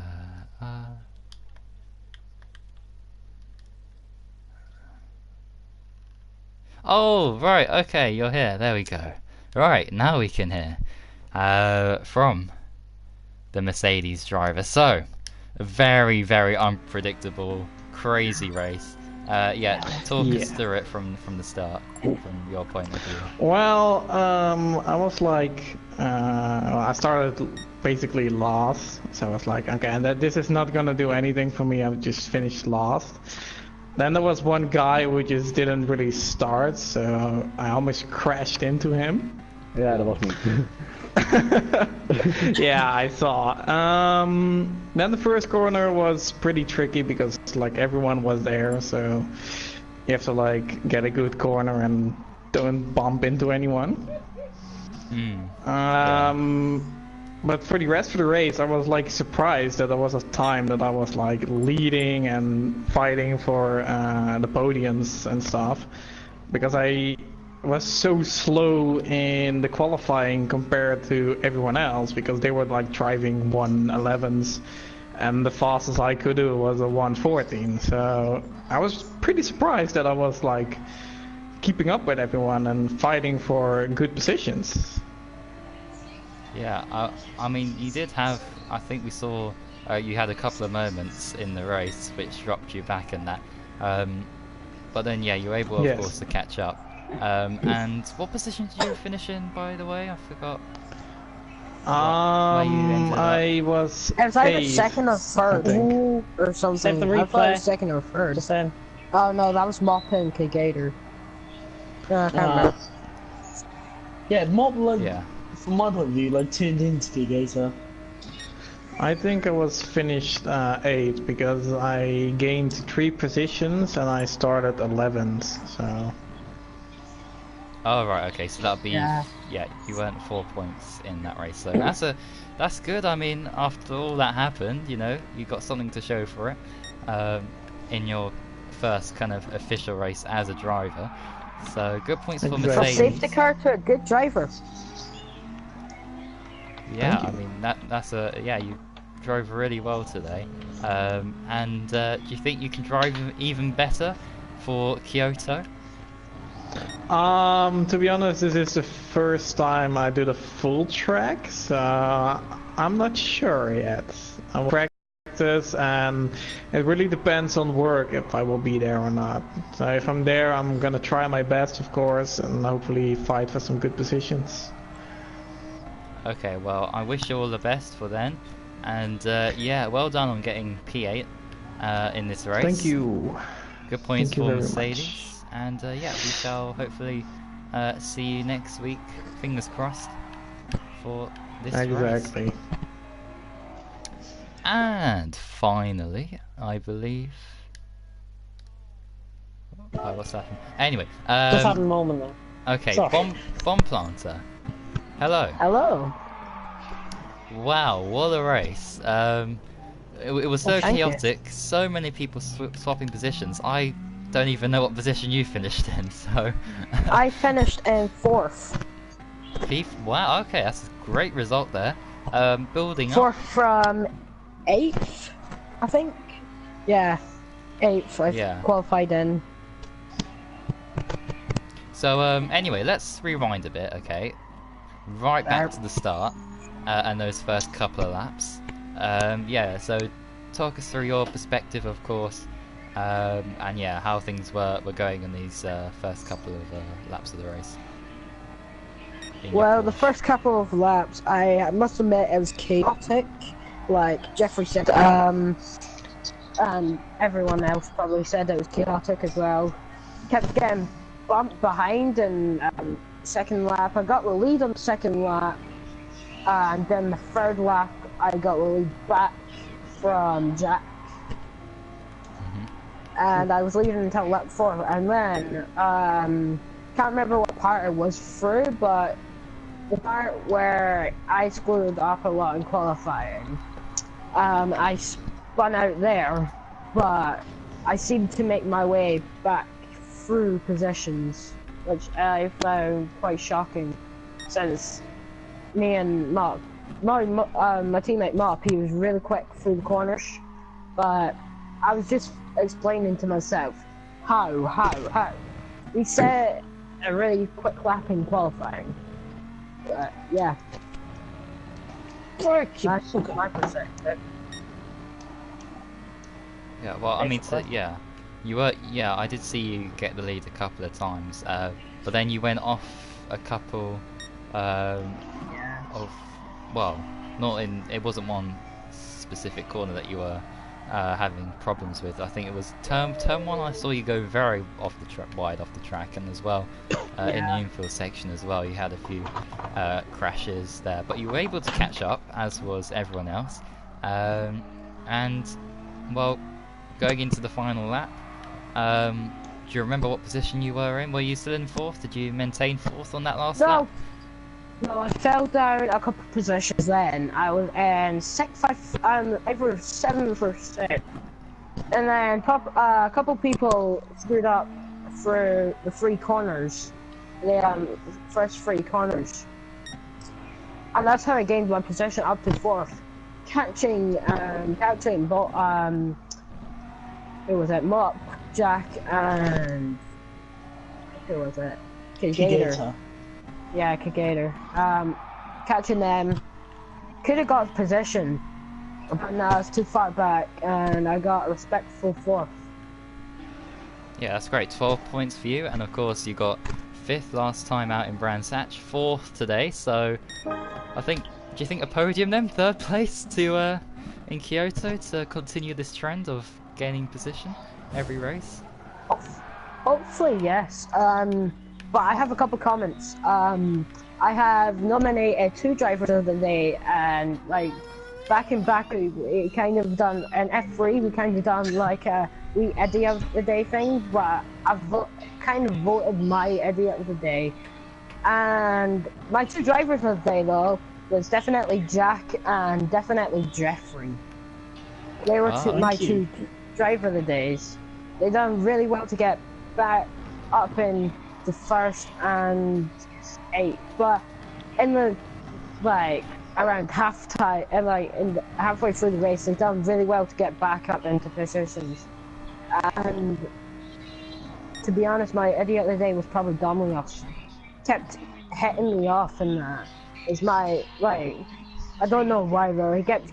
Oh, right, okay, you're here. There we go. Right, now we can hear from the Mercedes driver. So, a very, very unpredictable, crazy race. Yeah, talk us through it from the start, from your point of view. Well, I was like, I started basically last, so I was like, okay, and this is not gonna do anything for me. I just finished last. Then there was one guy who just didn't really start, so I almost crashed into him. Yeah, that was me. Yeah, I saw. Then the first corner was pretty tricky because like everyone was there, so you have to like get a good corner and don't bump into anyone. But for the rest of the race, I was like surprised that there was a time that I was like leading and fighting for the podiums and stuff, because I was so slow in the qualifying compared to everyone else, because they were like driving 111s and the fastest I could do was a 114. So I was pretty surprised that I was like keeping up with everyone and fighting for good positions. Yeah, I mean, you did have, I think we saw, you had a couple of moments in the race which dropped you back in that. But then, yeah, you were able, of course, to catch up. And what position did you finish in, by the way? I forgot. I was it was either second or third, or something. I thought it was second or third. Just saying. Oh no, that was Moppa and K-Gator. I can't remember. Yeah, Mob, like, from my point of view, like, turned into K-Gator. I think I was finished 8th because I gained 3 positions and I started 11th, so... Oh right, okay, so that'd be you weren't 4 points in that race, so that's good. I mean, after all that happened, you know, you got something to show for it in your first kind of official race as a driver. So good points for Mercedes. A safety car to a good driver. Yeah, I mean that's you drove really well today. And do you think you can drive even better for Kyoto? To be honest, this is the first time I do the full track, so I'm not sure yet. I'm practice, and it really depends on work if I will be there or not. So if I'm there, I'm gonna try my best, of course, and hopefully fight for some good positions. Okay, well, I wish you all the best for then, and yeah, well done on getting P8 in this race. Thank you. Good points Thank you for very Mercedes, and yeah, we shall hopefully see you next week. Fingers crossed for this race. Exactly. And finally, I believe. Oh, what's happened? Anyway, Just having a moment there. okay, Sorry. bomb planter. Hello. Hello. Wow, what a race! It was so thank you. chaotic. So many people swapping positions. I don't even know what position you finished in. So. I finished in 4th. Wow. Okay, that's a great result there. Building 4th up. from 8th, I think. Yeah, 8th. I qualified in. So anyway, let's rewind a bit. Okay, right back to the start and those first couple of laps. Yeah, so talk us through your perspective, of course, and yeah, how things were going in these first couple of laps of the race. Well, the first couple of laps, I must admit, it was chaotic, like Jeffrey said, and everyone else probably said it was chaotic as well. Kept getting bumped behind in second lap. I got the lead on the second lap, and then the third lap, I got the lead back from Jack. And I was leading until lap 4, and then, can't remember what part it was through, but the part where I screwed up a lot in qualifying, I spun out there, but I seemed to make my way back through positions, which I found quite shocking, since me and Mark, my teammate Mark, he was really quick through the corners, but I was just explaining to myself, how? We set a really quick lap in qualifying. Yeah. That's my perspective. Yeah, well, I mean, yeah, you were, yeah, I did see you get the lead a couple of times, but then you went off a couple of, well, it wasn't one specific corner that you were having problems with. I think it was turn 1. I saw you go very wide off the track, and as well in the infield section as well, you had a few crashes there, but you were able to catch up, as was everyone else. And well, going into the final lap, do you remember what position you were in? Were you still in 4th? Did you maintain 4th on that last lap? No, I fell down a couple of positions then. I was in 6th, either 7th or 6th. And then a couple of people screwed up through the 3 corners. The first 3 corners. And that's how I gained my position up to 4th. Catching who was it? Mop, Jack, and who was it? Kagator. Yeah, Kagator. Catching them, could have got position, but no, it's too far back, and I got a respectful 4th. Yeah, that's great. 12 points for you, and of course you got 5th last time out in Brands Hatch, 4th today. So, I think, do you think a podium then, 3rd place to in Kyoto to continue this trend of gaining position every race? Hopefully, yes. But I have a couple comments. I have nominated 2 drivers of the day, and like back in Baku, we kind of done an F3. We kind of done like a Eddie of the day thing, but I've kind of voted my Eddie of the day. And my 2 drivers of the day though was definitely Jack and definitely Jeffrey. They were my 2 driver of the days. They done really well to get back up in the 1st and 8th, but in the around half time and halfway through the race, they done really well to get back up into positions. And to be honest, my idiot of the day was probably Dominios. Kept hitting me off, and that is my I don't know why though. He kept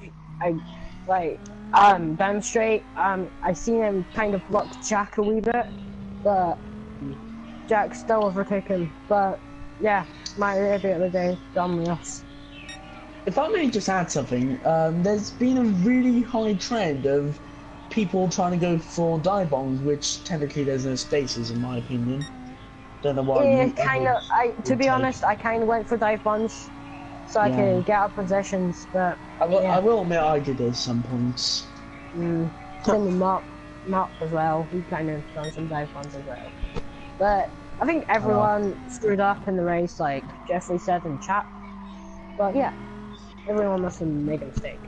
down straight. I seen him kind of block Jack a wee bit, but Jack still overtaken. But yeah, my review of the day, Dominios. If I may just add something, there's been a really high trend of people trying to go for dive bombs, which technically there's no spaces in my opinion. Don't know why. Yeah, to be honest, I kind of went for dive bombs so I could get up positions, but I will admit I did at some points. Same with Mop as well. He kind of done some dive bombs as well. But I think everyone screwed up in the race, like Jeffrey said in chat. But yeah, everyone must have made a mistake.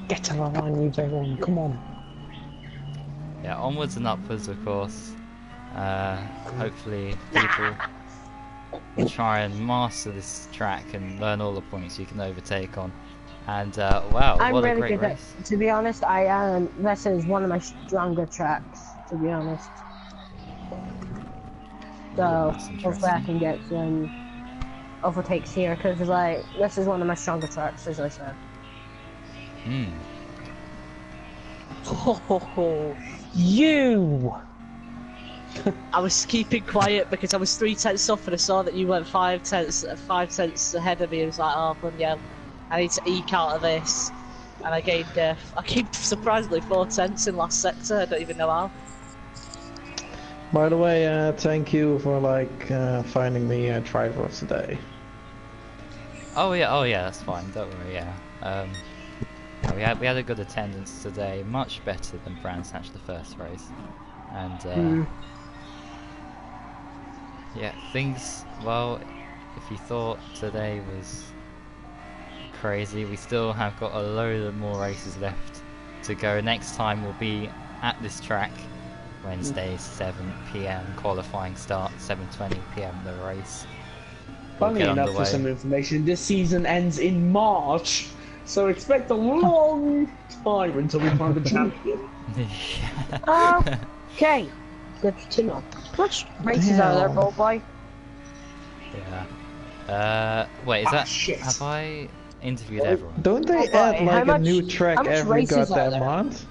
Get to the line, you J1, come on. Yeah, onwards and upwards, of course. Hopefully people will try and master this track and learn all the points you can overtake on. And wow, I'm what really a great good race. to be honest, this is one of my stronger tracks, to be honest. So hopefully I can get some overtakes here, because like this is one of my stronger tracks, as I said. You! I was keeping quiet because I was 3 tenths off and I saw that you went 5 tenths ahead of me. I was like, oh, bloody hell, I need to eke out of this. And I gained surprisingly 4 tenths in last sector. I don't even know how. By the way, thank you for finding me a driver of the day. Oh yeah, that's fine. Don't worry. Yeah. We had a good attendance today, much better than Brands Hatch the first race, and yeah, things. Well, if you thought today was crazy, we still have got a load of more races left to go. Next time we'll be at this track, Wednesday 7 PM qualifying start, 7:20 PM the race. Funny enough, for some information, this season ends in March, so expect a long time until we find the champion. Okay, good to know. Which races are there, Bull Boy? Yeah. Wait, is that? Have I interviewed everyone? Don't they add a new track every goddamn month?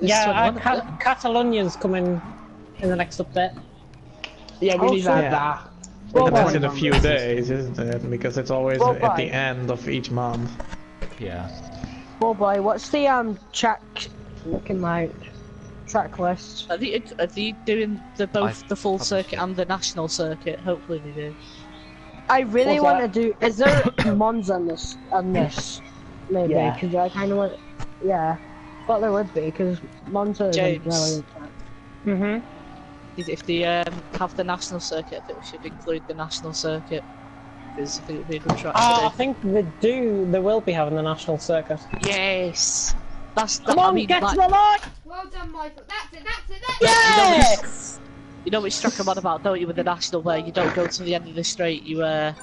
Yeah, Catalonia's coming in the next update. Yeah, we need that. That's in a few days, isn't it? Because it's always at the end of each month. Yeah. Bull Boy, what's the track looking like? Track list. Are they doing both the full circuit and the national circuit? Hopefully they do. I really want to do. Is there Mons on this? Maybe, because I kind of want. Yeah, thought there would be, because Mons is a brilliant track. If they have the national circuit, I think we should include the national circuit, because I think it would be a good track. I think they do. They will be having the national circuit. Yes. Come on, get to the line! Well done, Michael. That's it. Yes! You know which track I'm on about, don't you, with the national, where you don't go to the end of the straight, you Yeah,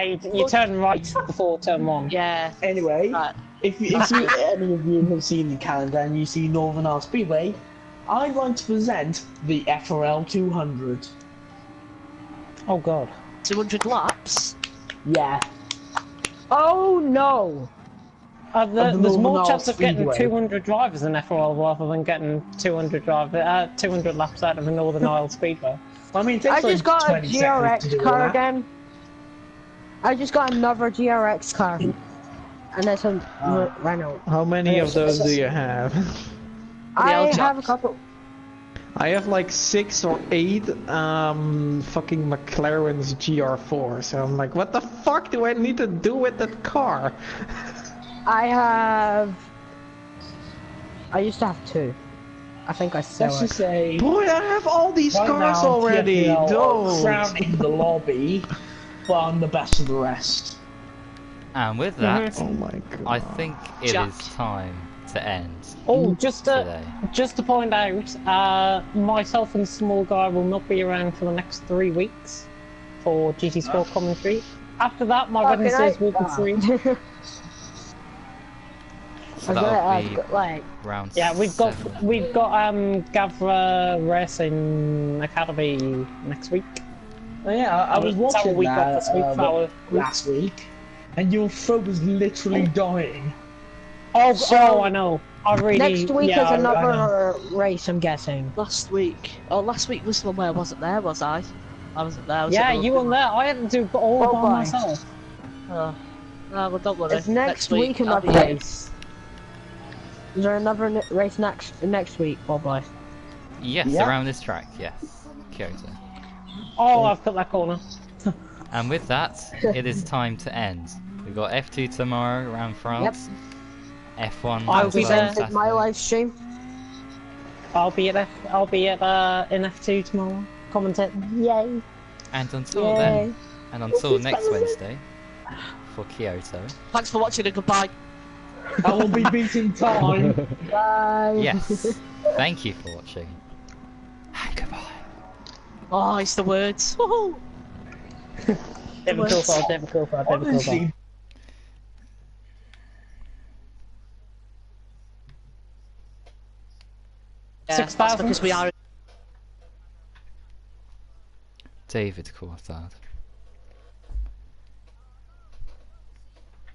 you turn right before turn 1. Yeah. Anyway, if any of you have seen the calendar and you see Northern Ireland Speedway, I'd like to present the FRL 200. Oh god. 200 laps? Yeah. Oh no! There's more chance of getting 200 drivers in FRL rather than getting 200 laps out of the Northern Ireland Speedway. I mean, I just got a GRX car again. I just got another GRX car, and that's a Renault. How many of those do you have? I have a couple. I have like 6 or 8 fucking McLaren's GR4, so I'm like, what the fuck do I need to do with that car? I used to have 2. I think I still Let's just say... Boy, I have all these cars already! Don't! Crowned in the lobby, but I'm the best of the rest. And with that, oh my god. I think it is time to end. Oh, just to point out, myself and Small Guy will not be around for the next 3 weeks for GT4 commentary. After that, my Wednesdays will be free. So that'll be round 7. we've got Gavra Racing Academy next week. Oh, yeah, I was watching that last week, and your throat was literally dying. Oh, I know. I really. Next week yeah, is I know. another race, I'm guessing. Last week. Oh, last week was the one where I wasn't there, was I? I wasn't there. I was Yeah, at the you rugby weren't there. I had to do it all by Bye-bye. myself. one. No, well, don't worry. It's next week I'll another be here. race. Is there another race next week, Bye-bye. Yes, Yeah. around this track, yes. Kyoto. Oh, I've cut that corner. And with that, it is time to end. We've got F2 tomorrow around France. F1 I'll also be on there. Presented my Saturday. live stream. I'll be at in F2 tomorrow. Commentating. Yay! And until Yay. then, and until next Wednesday for Kyoto. Thanks for watching and goodbye. I will be beating time. Bye. Yes. Thank you for watching. And goodbye. Oh, it's the words. Woohoo! Difficult file, difficult file, difficult file. Honestly, Yeah, that's 6,000. because we are. David Coulthard.